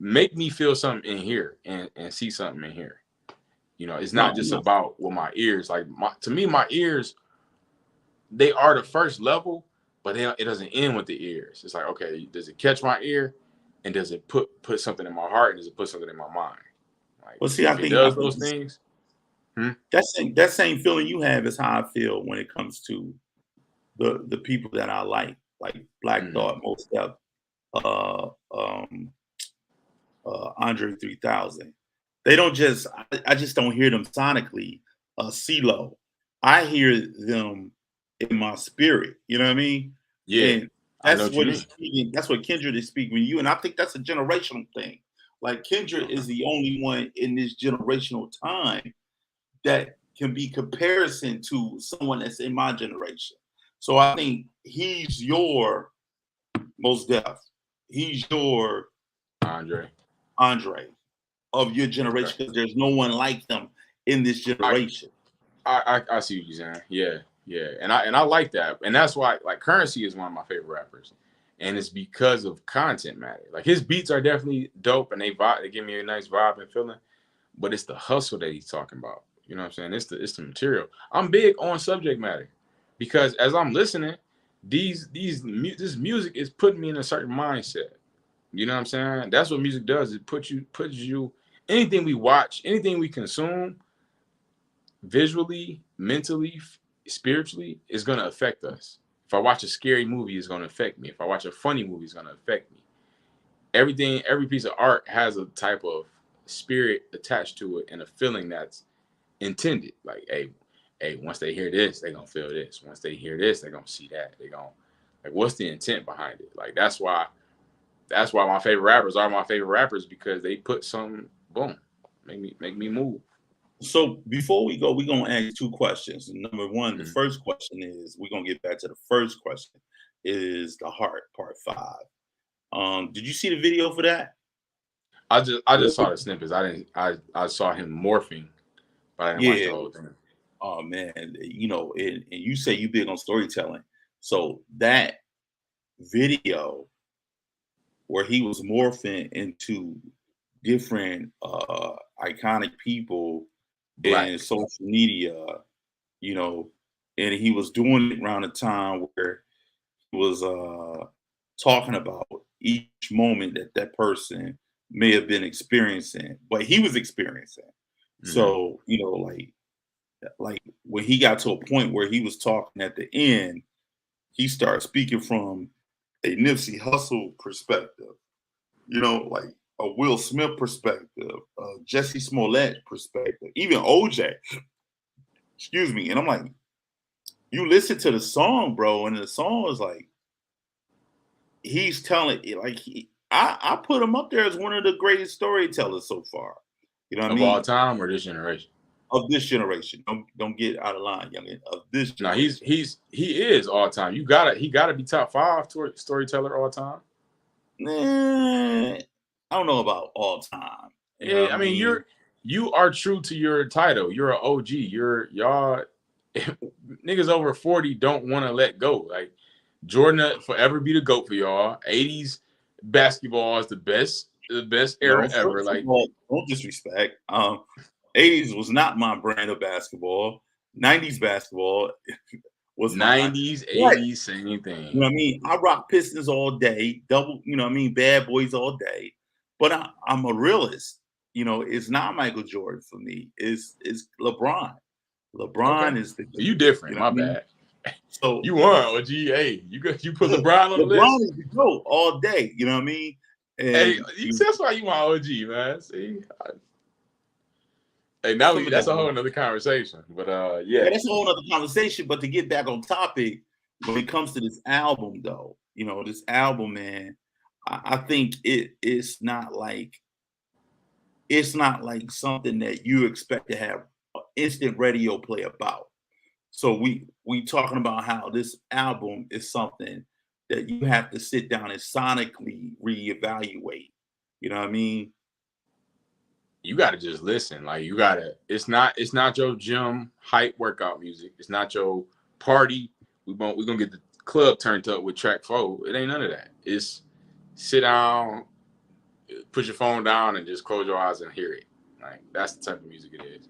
Make me feel something in here and see something in here. You know, it's not No, just no. about with my ears. Like to me, my ears, they are the first level, but it doesn't end with the ears. It's like, okay, does it catch my ear, and does it put something in my heart, and does it put something in my mind? Like Well, see, if it I does think those things, hmm? that same feeling you have is how I feel when it comes to the people that I like Black Hmm. Thought, Most Def, uh, um, Andre 3000. They don't just I just don't hear them sonically, CeeLo. I hear them in my spirit. You know what I mean? Yeah, And I know that's what you what he's mean. speaking. That's what Kendrick is speaking to you. And I think that's a generational thing. Like Kendrick Okay. is the only one in this generational time that can be comparison to someone that's in my generation. So I think he's your most deaf. He's your Andre. Andre of your Okay. generation because there's no one like them in this I, generation. I see what you're saying. Yeah, yeah, and I like that, and that's why like Currency is one of my favorite rappers, and it's because of content matter. Like his beats are definitely dope, and they give me a nice vibe and feeling, but it's the hustle that he's talking about. You know what I'm saying? It's the material. I'm big on subject matter because as I'm listening, this music is putting me in a certain mindset. You know what I'm saying? That's what music does. It puts you anything we watch, anything we consume visually, mentally, spiritually is going to affect us. If I watch a scary movie, it's going to affect me. If I watch a funny movie, it's going to affect me. Everything, every piece of art has a type of spirit attached to it and a feeling that's intended. Like, hey, once they hear this, they're gonna feel this. Once they hear this, they're gonna see that. They're gonna like what's the intent behind it? Like that's why my favorite rappers are my favorite rappers because they put some boom, make me move. So before we go, we're gonna ask two questions. Number one, the Mhm. first question is we're gonna get back to the first question is the heart part five. Did you see the video for that? I just saw the snippets. I saw him morphing, but I didn't watch Yeah. the whole thing. Oh man, and you say you big on storytelling. So that video where he was morphing into different iconic people in Black. social media, you know, and he was doing it around a time where he was talking about each moment that that person may have been experiencing, but he was experiencing. Hmm. So, like when he got to a point where he was talking at the end, he started speaking from a Nipsey Hussle perspective, like a Will Smith perspective, Jesse Smollett perspective, even OJ. Excuse me. And I'm like, you listen to the song, bro, and the song is like he's telling it like I put him up there as one of the greatest storytellers so far. You know what I Of all mean? time or this generation? Of this generation. Don't get out of line, youngin. Of this No, he's generation. he's he is all time. He gotta be top five storyteller all time. Nah, I don't know about all time. You know Yeah, what I I mean mean? you are true to your title. You're an OG. Y'all niggas over 40 don't want to let go. Like Jordan forever be the GOAT for y'all. 80s basketball is the best era No, ever. first of Like all, don't disrespect. 80s was not my brand of basketball. 90s basketball was my 90s, what? 80s, same You know thing. what I mean? I rock Pistons all day, double, what I mean, bad boys all day. But I'm a realist. It's not Michael Jordan for me. It's LeBron. Okay. LeBron is the So you GOAT. You different, know what my I mean? bad. So You won, OG. Hey, you put LeBron on the LeBron list. is the GOAT all day. You know what I mean? Hey, And you see, that's why you my OG, man. See, hey, now some of that's that. a whole another conversation. But Yeah, yeah, that's a whole other conversation. But to get back on topic, when it comes to this album, though, this album, man, I think it's not like something that you expect to have instant radio play about. So we talking about how this album is something that you have to sit down and sonically reevaluate. You know what I you mean? gotta just listen. Like you gotta. It's not your gym hype workout music. It's not your party. We're gonna get the club turned up with track 4. It ain't none of that. sit down, put your phone down, and just close your eyes and hear it. Like that's the type of music it is.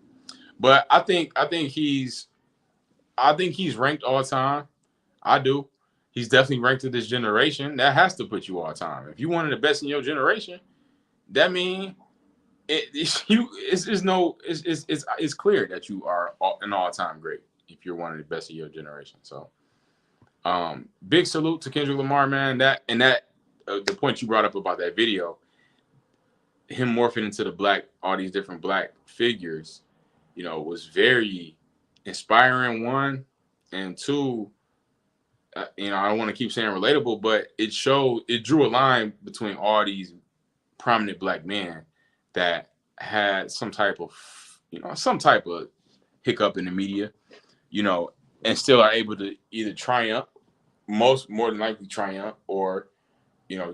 But I think he's ranked all time. I do. He's definitely ranked to this generation. That has to put you all time. If you one of the best in your generation, that means it's clear that you are an all time great if you're one of the best of your generation. So, big salute to Kendrick Lamar, man. The point you brought up about that video, him morphing into all these different black figures, was very inspiring. One, and two, I don't want to keep saying relatable, but it drew a line between all these prominent black men that had some type of hiccup in the media, and still are able to either triumph, more than likely triumph, or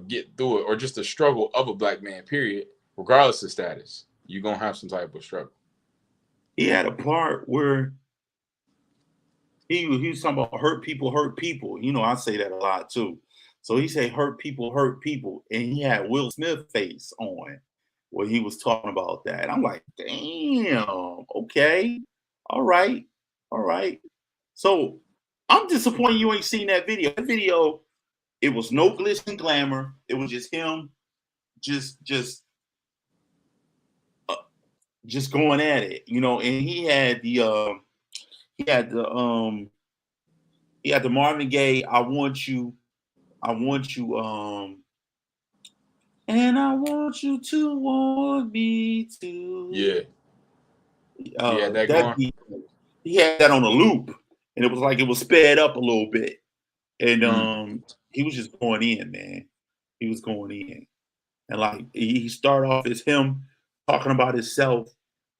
get through it, or just the struggle of a black man, period, regardless of status. You're gonna have some type of struggle. He had a part where he was talking about hurt people hurt people. I say that a lot too. So he said hurt people, and he had Will Smith face on where he was talking about that. I'm like, damn, okay, all right, all right. So I'm disappointed you ain't seen that video. That video, it was no glitz and glamour. It was just him, just going at it, And he had the Marvin Gaye, I want you, and I want you to want me too. Yeah. That going. He had that on a loop, and it was like it was sped up a little bit. And he was just going in, man. He was going in. And like he started off as him talking about himself.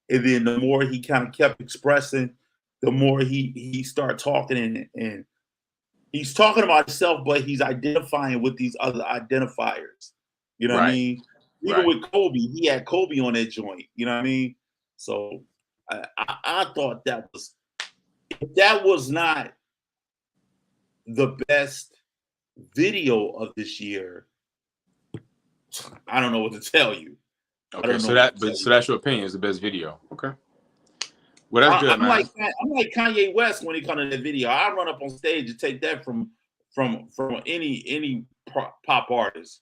And then the more he kind of kept expressing, the more he started talking and he's talking about himself, but he's identifying with these other identifiers. You know what I mean? Even with Kobe, he had Kobe on that joint. You know what I mean? So I thought that was not the best video of this year. I don't know what to tell you. Okay, so that's your opinion is the best video. Okay. Well, that's good, man. I'm like Kanye West when he comes to that video. I run up on stage and take that from any pop artist.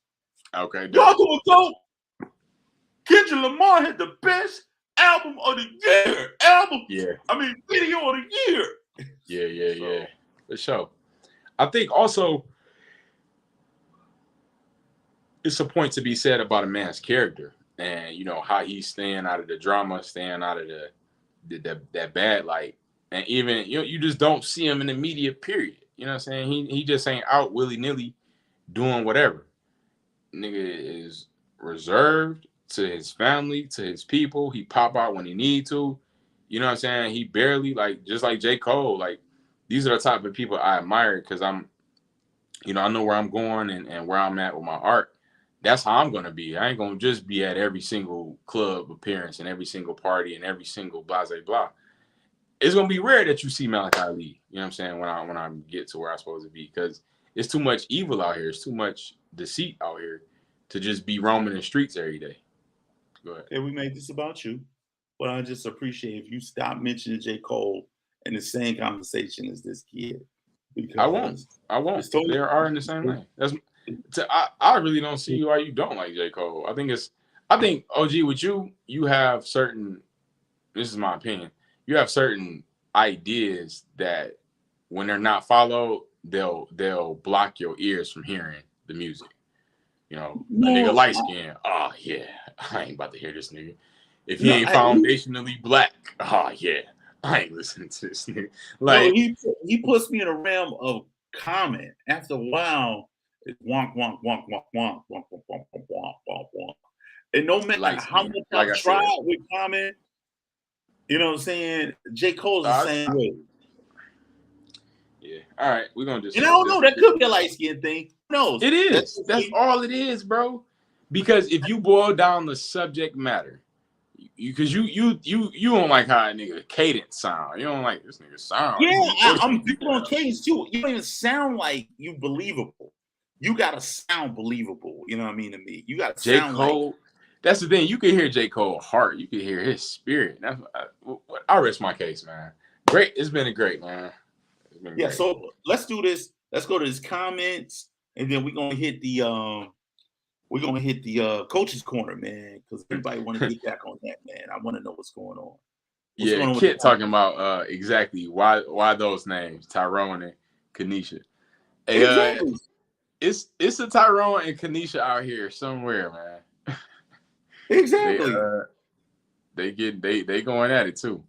Okay. Y'all doing dope. Kendrick Lamar had the best album of the year. Video of the year. Yeah. For sure. I think also it's a point to be said about a man's character and how he's staying out of the drama, staying out of that bad light, and even you just don't see him in the media. Period. You know what I'm saying? He just ain't out willy-nilly doing whatever. Nigga is reserved to his family, to his people. He pop out when he need to. You know what I'm saying? He barely just like J. Cole. Like these are the type of people I admire because I know where I'm going and where I'm at with my art. That's how I'm gonna be. I ain't gonna just be at every single club appearance and every single party and every single blah blah blah. It's gonna be rare that you see Malachi Lee. You know what I'm saying? When I get to where I'm supposed to be, because it's too much evil out here. It's too much deceit out here to just be roaming the streets every day. Go ahead. And we made this about you, but I just appreciate if you stop mentioning J. Cole in the same conversation as this kid. I won't. They are in the same lane. I really don't see why you don't like J. Cole. I think OG with you have certain. This is my opinion. You have certain ideas that when they're not followed, they'll block your ears from hearing the music. A nigga light skin. Oh yeah, I ain't about to hear this nigga. If he ain't foundationally black, oh yeah, I ain't listening to this nigga. Like he puts me in a realm of comment. After a while, it's wonk wonk wonk wonk wonk wonk wonk wonk wonk wonk wonk. And no matter how much I try with comment, you know what I'm saying? J. Cole's the same way. Yeah. All right, we're gonna just. And I don't know. That could be a light skin thing. Who knows? It is. That's all it is, bro. Because if you boil down the subject matter, because you don't like how a nigga cadence sound. You don't like this nigga sound. Yeah, I'm big on cadence too. You don't even sound like you believable. you gotta sound believable. You know what I mean to me. You gotta J. sound like Cole. That's the thing. You can hear J. Cole's heart. You can hear his spirit. That's I rest my case, man. Great. It's been a great, man. It's been yeah. great. So let's do this. Let's go to his comments, and then we're gonna hit the coach's corner, man, because everybody want to get back on that, man. I want to know what's going on. What's Yeah, going on with the Kit talking comments? about exactly why those names, Tyrone and Kanisha. Hey, Exactly. it's a Tyrone and Kanisha out here somewhere, man. They Exactly. uh they going at it too.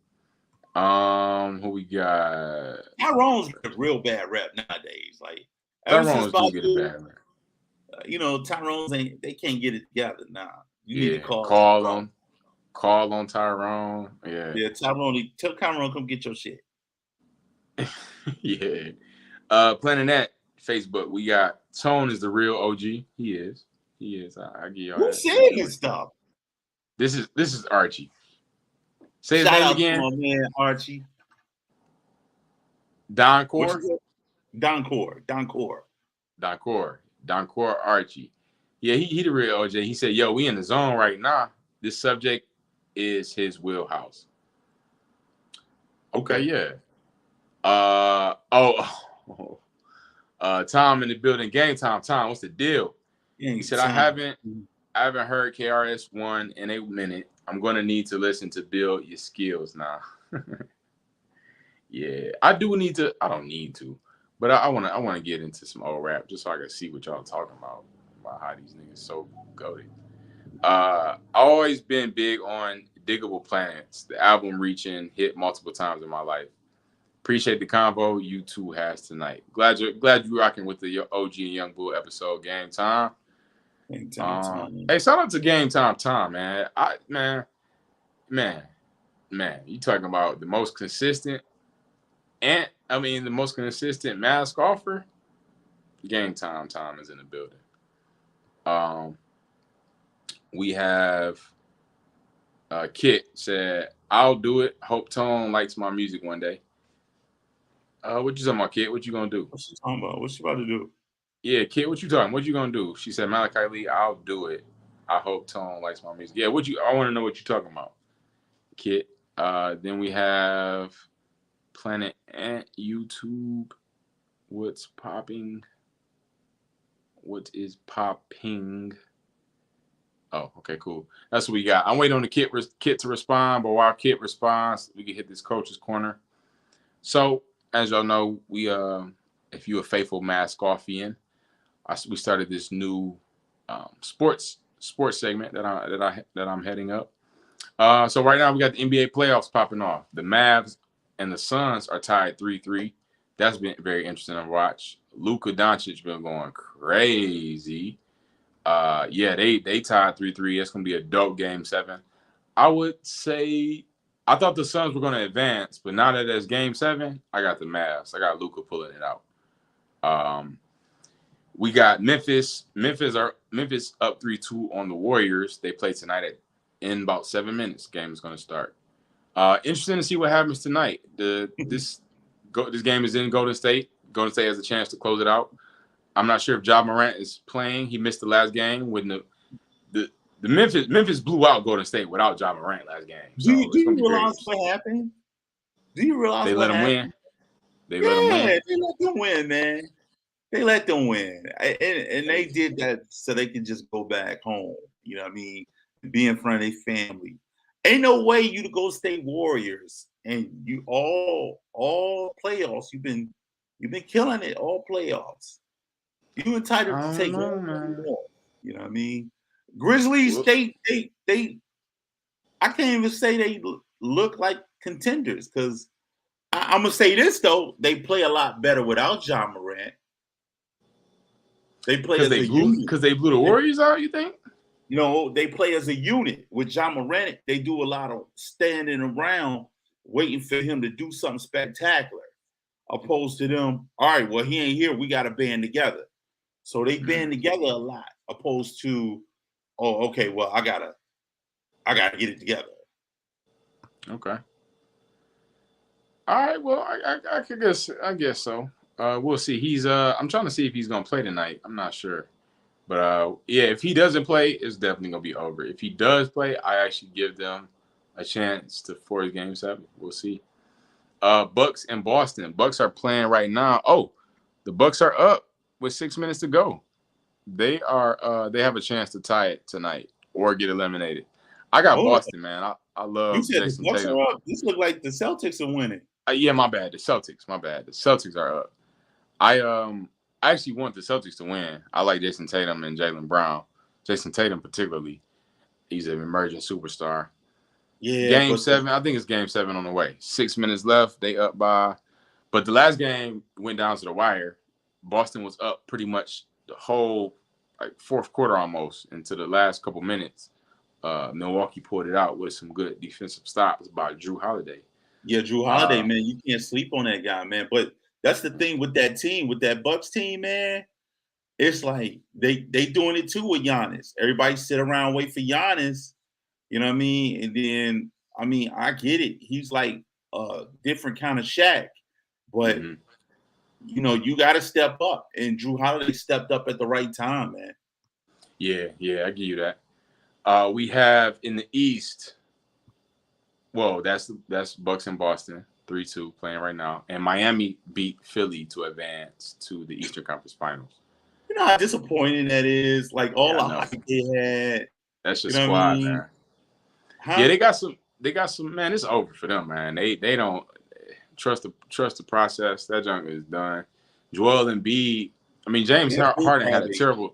Who we got? Tyrone's a real bad rep nowadays. Like ever since Tyrone's do about get a bad man. Tyrone's they can't get it together now. You need to Yeah, call call Tyrone. on call on Tyrone. Yeah. Yeah, Tyrone, tell Tyrone come get your shit. Yeah. Planning that Facebook, we got Tone is the real OG. He is. He is. I give y'all Who's that. saying this stuff? This is Archie. Say his Shout name out to again. my man Archie. Don What Core. you say? Don Core. Don Core. Don Core Archie. Yeah, he the real OJ. He said, "Yo, we in the zone right now. This subject is his wheelhouse." Okay, Okay. yeah. Oh. Tom in the building. Game time. Tom, what's the deal? He Ain't said, I time. haven't heard KRS One in a minute. I'm gonna need to listen to build your skills now. Yeah, I do need to. I don't need to, but I wanna get into some old rap just so I can see what y'all talking about how these niggas so goated. Always been big on Diggable Planets. The album reaching hit multiple times in my life. Appreciate the combo you two has tonight. Glad you rocking with the OG and Young Bull episode. Game time. Ain't time. Hey, shout out to Game Time Tom, man. Man, man. You talking about the most consistent and the most consistent mask offer? Game Time Tom is in the building. Um, we have Kit said, "I'll do it. Hope Tone likes my music one day." What you talking about, Kit? What you gonna do? What's she talking about? What's she about to do? Yeah, Kit, what you talking? What you gonna do? She said, Malachi Lee, I'll do it. I hope Tone likes my music. Yeah, I want to know what you're talking about, Kit. Then we have Planet Ant YouTube. What's popping? What is popping? Oh, okay, cool. That's what we got. I'm waiting on the Kit to respond, but while Kit responds, we can hit this coach's corner. So, as y'all know, we if you a faithful Mascoffian, we started this new sports segment that I'm heading up. So right now we got the NBA playoffs popping off. The Mavs and the Suns are tied 3-3. That's been very interesting to watch. Luka Doncic been going crazy. Yeah, they tied 3-3. It's gonna be a dope game 7. I would say I thought the Suns were gonna advance, but now that it's game 7, I got the Mavs. I got Luka pulling it out. We got Memphis. Memphis up 3-2 on the Warriors. They play tonight in about 7 minutes. Game is going to start. Interesting to see what happens tonight. This game is in Golden State. Golden State has a chance to close it out. I'm not sure if Ja Morant is playing. He missed the last game when the Memphis blew out Golden State without Ja Morant last game. Do you So do it's going you to be very realize interesting. what happened? Do you realize They let what him happened? win. They let him Yeah, win. they let them win, man. They let them win, and they did that so they could just go back home. You know what I mean? Be in front of their family. Ain't no way you to go State Warriors and you all playoffs. You've been killing it all playoffs. You entitled I to don't take know, one man. more. You know what I mean? Grizzlies, Well, they I can't even say they look like contenders because I'm gonna say this though, they play a lot better without John Morant. They play because as they a blew unit. because they blew the Warriors out. You think? They play as a unit. With John Morant, they do a lot of standing around waiting for him to do something spectacular. Opposed to them, all right, well, he ain't here. We got to band together. So they band together a lot. Opposed to, oh, okay, well, I gotta get it together. Okay. All right. Well, I guess so. We'll see. He's I'm trying to see if he's gonna play tonight. I'm not sure. But yeah, if he doesn't play, it's definitely gonna be over. If he does play, I actually give them a chance to force game 7. We'll see. Bucks and Boston. Bucks are playing right now. Oh, the Bucks are up with 6 minutes to go. They have a chance to tie it tonight or get eliminated. I got Hold on. Boston, man. I You love said the Jason Bucks Tatum. are up. This look like the Celtics are winning. Yeah, my bad. The Celtics. My bad. The Celtics are up. I actually want the Celtics to win. I like Jason Tatum and Jaylen Brown. Jason Tatum particularly. He's an emerging superstar. Yeah, Game but 7, I think it's game 7 on the way. 6 minutes left. They up by, but the last game went down to the wire. Boston was up pretty much the whole like fourth quarter almost into the last couple minutes. Milwaukee pulled it out with some good defensive stops by Drew Holiday. yeah, Drew Holiday, Uh, man, you can't sleep on that guy, man. But that's the thing with that team, with that Bucks team, man. It's like they doing it too with Giannis. Everybody sit around wait for Giannis. You know what I mean? And then I mean, I get it. He's like a different kind of Shaq, but mhm. you know, you got to step up. And Drew Holiday stepped up at the right time, man. Yeah, I give you that. We have in the East. Well, that's Bucks and Boston 3-2 playing right now, and Miami beat Philly to advance to the Eastern Conference Finals. You know how disappointing that is. Like all Yeah, I the know. hype they had. That's your You know what I squad, mean? man. Yeah, Huh? they got some man. It's over for them, man. They don't trust the process. That junk is done. Joel Embiid. I mean, Yeah, big crybaby.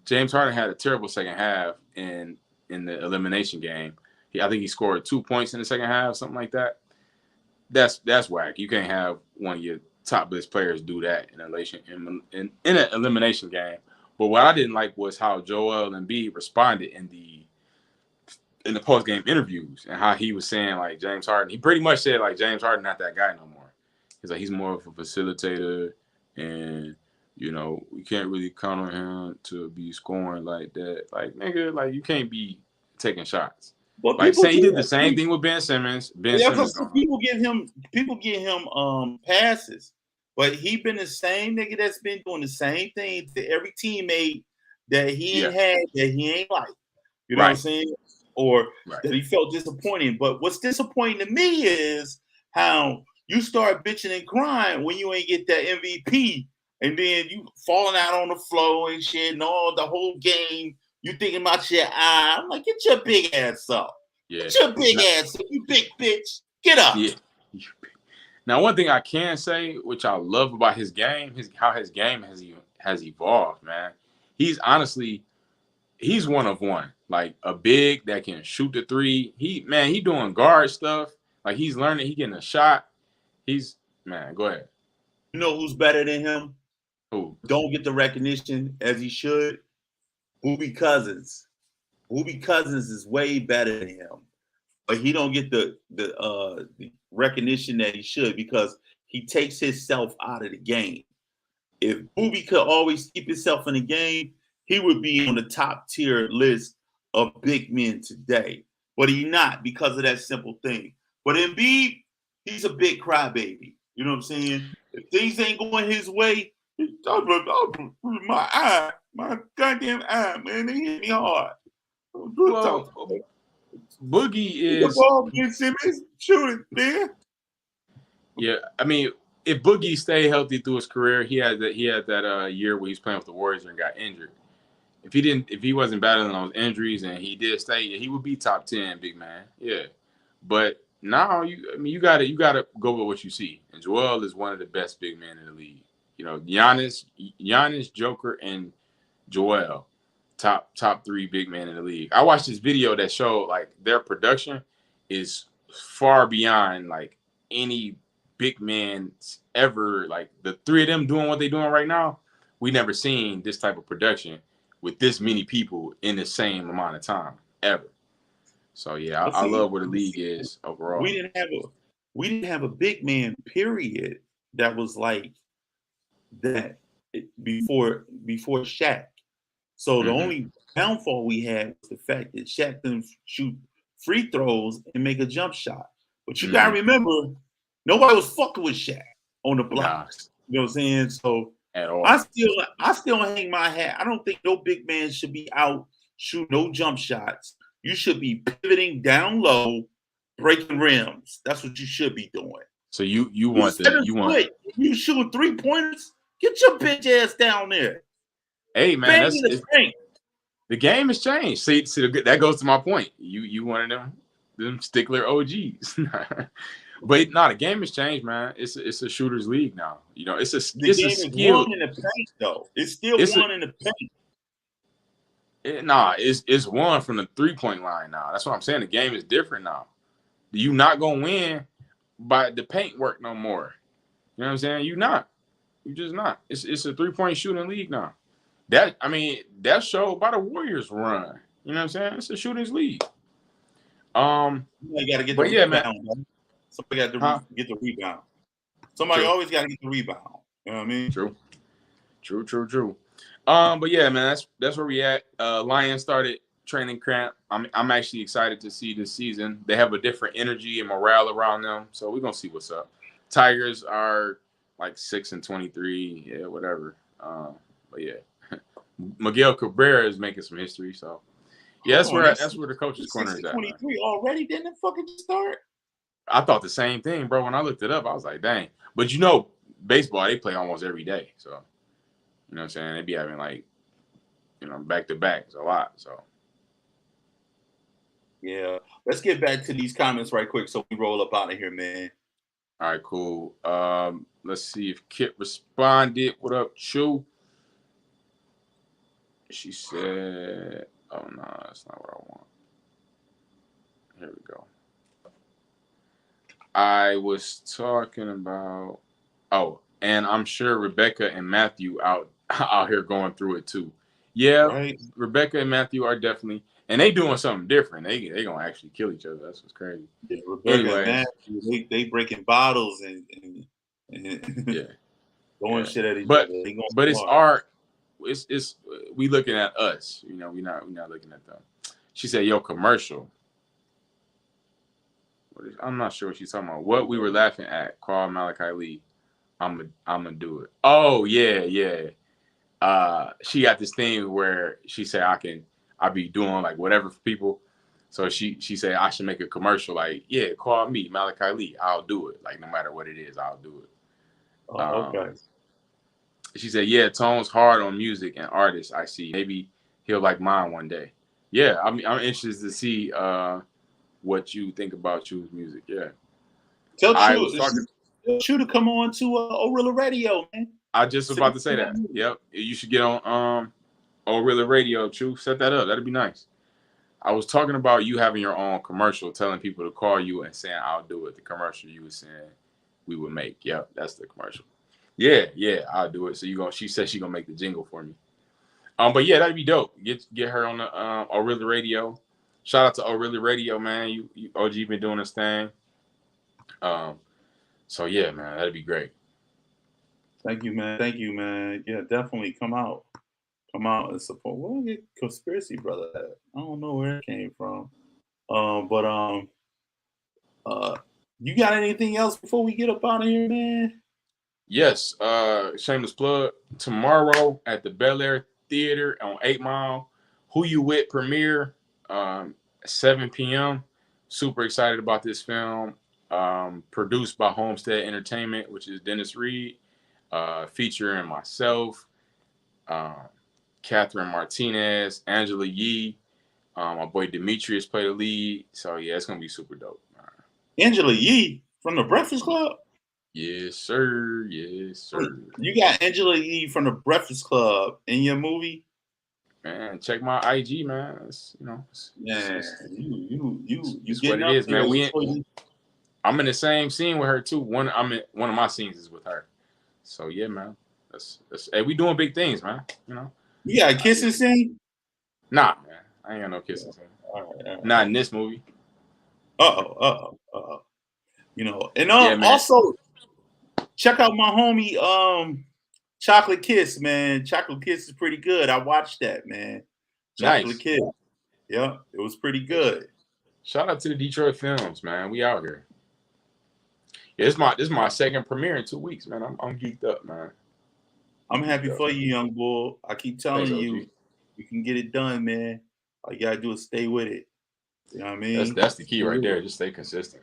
James Harden had a terrible second half in the elimination game. I think he scored 2 points in the second half, something like that. That's whack. You can't have one of your top best players do that in an elimination game. But what I didn't like was how Joel Embiid responded in the post game interviews and how he was saying like James Harden. He pretty much said like James Harden not that guy no more. He's like he's more of a facilitator, and we can't really count on him to be scoring like that. Like nigga, like you can't be taking shots. But Like people saying he give did the same thing with Ben Simmons. Ben yeah, Simmons gone. people give him passes. But he been the same nigga that's been doing the same thing to every teammate that he Yeah, ain't had, that he ain't like. You know what I'm right, saying? Or right. that he felt disappointing. But what's disappointing to me is how you start bitching and crying when you ain't get that MVP, and then you falling out on the floor and shit, and all the whole game you thinking about your eye. I'm like, get your big ass up. Yeah. Get your big Now, ass up, you big bitch. Get up. yeah. Now, one thing I can say, which I love about his game, how his game has evolved, man. He's honestly he's one of one. Like a big that can shoot the three. He doing guard stuff. Like he's learning, he getting a shot. He's man, go ahead. You know who's better than him? Who? Don't get the recognition as he should. Booby Cousins. Booby Cousins is way better than him, but he don't get the recognition that he should because he takes himself out of the game. If Booby could always keep himself in the game, he would be on the top tier list of big men today. But he's not because of that simple thing. But Embiid, he's a big crybaby. You know what I'm saying? If things ain't going his way, my goddamn eye, man, they hit me hard. Well, Boogie The is ball, Ben Simmons, shoot it there. yeah. I mean, if Boogie stayed healthy through his career, he had that year where he's playing with the Warriors and got injured. If he wasn't battling those injuries and he did stay, he would be top 10 big man. Yeah. But now you gotta go with what you see. And Joel is one of the best big men in the league. Giannis, Joker, and Joel, top 3 big men in the league. I watched this video that showed like their production is far beyond like any big man ever. Like the 3 of them doing what they're doing right now, we never seen this type of production with this many people in the same amount of time ever. So yeah, I love where the league is we overall. didn't have a we didn't have a big man period that was like that before Shaq. So the Mm-hmm. only downfall we had was the fact that Shaq didn't shoot free throws and make a jump shot. But you gotta Mm-hmm. remember, nobody was fucking with Shaq on the Nah, blocks. You know what I'm saying? So at I all. still hang my hat. I don't think no big man should be out shooting no jump shots. You should be pivoting down low, breaking rims. That's what you should be doing. So you You want the center you want split. You shoot 3-pointers. Get your bitch ass down there. hey man, Bang that's in the paint. the game has changed. See, that goes to my point. You one of them stickler OGs. But no, the game has changed, man. It's a shooters league now. You know, it's The a game is skill. won in the paint, though. It's still It's a won in the paint. nah. It's one from the 3-point line now. That's what I'm saying. The game is different now. You not gonna win by the paint work no more. You know what I'm saying? You not. You just not. It's a 3-point shooting league now. That showed by the Warriors run. You know what I'm saying? It's a shooters league. You got to get the But yeah, man. rebound. Man. Somebody got to Huh? get the rebound. Somebody True. always got to get the rebound. You know what I mean? True. But yeah, man, that's where we at. Lions started training camp. I'm actually excited to see this season. They have a different energy and morale around them, so we're gonna see what's up. Tigers are like 6-23, yeah, whatever. But yeah, Miguel Cabrera is making some history, so yeah, Hold on. that's where the coach's corner is at, man. 23 already? Didn't it fucking start? I thought the same thing, bro. When I looked it up, I was like, dang. But you know, baseball they play almost every day, so you know what I'm saying? They be having like, back to back. It's a lot. So Yeah. Let's get back to these comments right quick so we roll up out of here, man. all right, cool. Let's see if Kit responded. What up, Chew? She said, oh no, that's not what I want. Here we go. I was talking about and I'm sure Rebecca and Matthew out here going through it too. Yeah, Right? Rebecca and Matthew are definitely, and they doing something different. They gonna actually kill each other. That's what's crazy. Yeah, Rebecca and Anyways, Matthew, they breaking bottles and yeah, throwing yeah. shit at each But other. They going but it's hard. art. It's we looking at us. We're not looking at them. She said, "Yo, commercial." I'm not sure what she's talking about. What we were laughing at. Call Malachi Lee. I'm gonna do it. Oh yeah. She got this thing where she said I be doing like whatever for people. So she said I should make a commercial like, yeah, call me Malachi Lee. I'll do it. Like no matter what it is, I'll do it. Oh, okay. She said, yeah, Tone's hard on music and artists. I see. Maybe he'll like mine one day. Yeah, I'm interested to see what you think about Chew's music. Yeah. Tell I was Chew, talking to come on to Orilla Radio, man. I just was about to say that. Yep. You should get on Orilla Radio, Chew. Set that up. That'd be nice. I was talking about you having your own commercial, telling people to call you and saying I'll do it. The commercial you were saying we would make. Yep, that's the commercial. Yeah, I'll do it. So she said she gonna make the jingle for me. But yeah, that'd be dope. Get her on the Orilla Radio. Shout out to Orilla Radio, man. You OG been doing this thing. So yeah, man, that'd be great. Thank you, man. Yeah, definitely come out and support. Where did Conspiracy Brother at? I don't know where it came from. But you got anything else before we get up out of here, man? Yes, shameless plug. Tomorrow at the Bel Air Theater on 8 Mile, Who You With premiere, 7 p.m. Super excited about this film. Produced by Homestead Entertainment, which is Dennis Reed, featuring myself, Catherine Martinez, Angela Yee, my boy Demetrius play the lead. So yeah, it's gonna be super dope. Angela Yee from the Breakfast Club. Yes, sir. Yes, sir. You got Angela Yee from the Breakfast Club in your movie? Man, check my IG, man. It's you what getting it up is, there. man. I'm in the same scene with her too. One of my scenes is with her. So yeah, man. That's hey, we doing big things, man. You got a kissing scene? Nah, man. I ain't got no kissing scene. All right. Not in this movie. And yeah, also check out my homie Chocolate Kiss, man. Chocolate Kiss is pretty good. I watched that, man. Chocolate Kiss. Yeah, it was pretty good. Shout out to the Detroit Films, man. We out here. Yeah, this is my second premiere in 2 weeks, man. I'm geeked up, man. I'm Geeked happy up. for you, young boy. I keep Thanks, telling you, OG. you can get it done, man. All you gotta do is stay with it. You know what I mean? That's the key Stay right with there. it. Just stay consistent.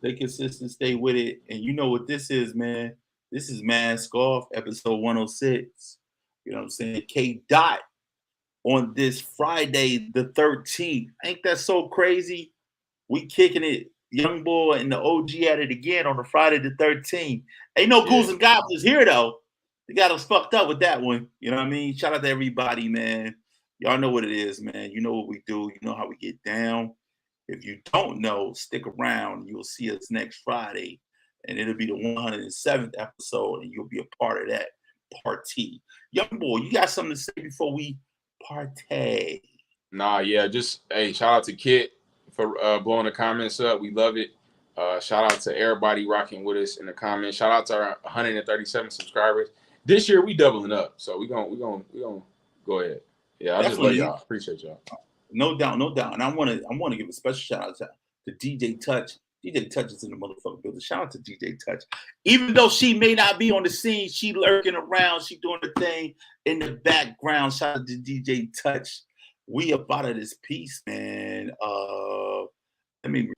Stay consistent, stay with it. And you know what this is, man. This is Mask Off, episode 106. You know what I'm saying? K Dot on this Friday, the 13th. Ain't that so crazy? We kicking it. Young boy and the OG at it again on the Friday the 13th. Ain't no Yeah. ghouls and goblins here though. They got us fucked up with that one. You know what I mean? Shout out to everybody, man. Y'all know what it is, man. You know what we do. You know how we get down. If you don't know, stick around. You'll see us next Friday, and it'll be the 107th episode, and you'll be a part of that party. Young boy, you got something to say before we partay? Nah, yeah. Just hey, shout out to Kit for blowing the comments up. We love it. Shout out to everybody rocking with us in the comments. Shout out to our 137 subscribers. This year we doubling up, so we gonna go ahead. Yeah, I just love Definitely. y'all. Appreciate y'all. No doubt, no doubt. And I want to give a special shout out to DJ Touch. DJ Touch is in the motherfucking building. Shout out to DJ Touch. Even though she may not be on the scene, she lurking around, she doing the thing in the background. Shout out to DJ Touch. We up out of this piece, man. Let me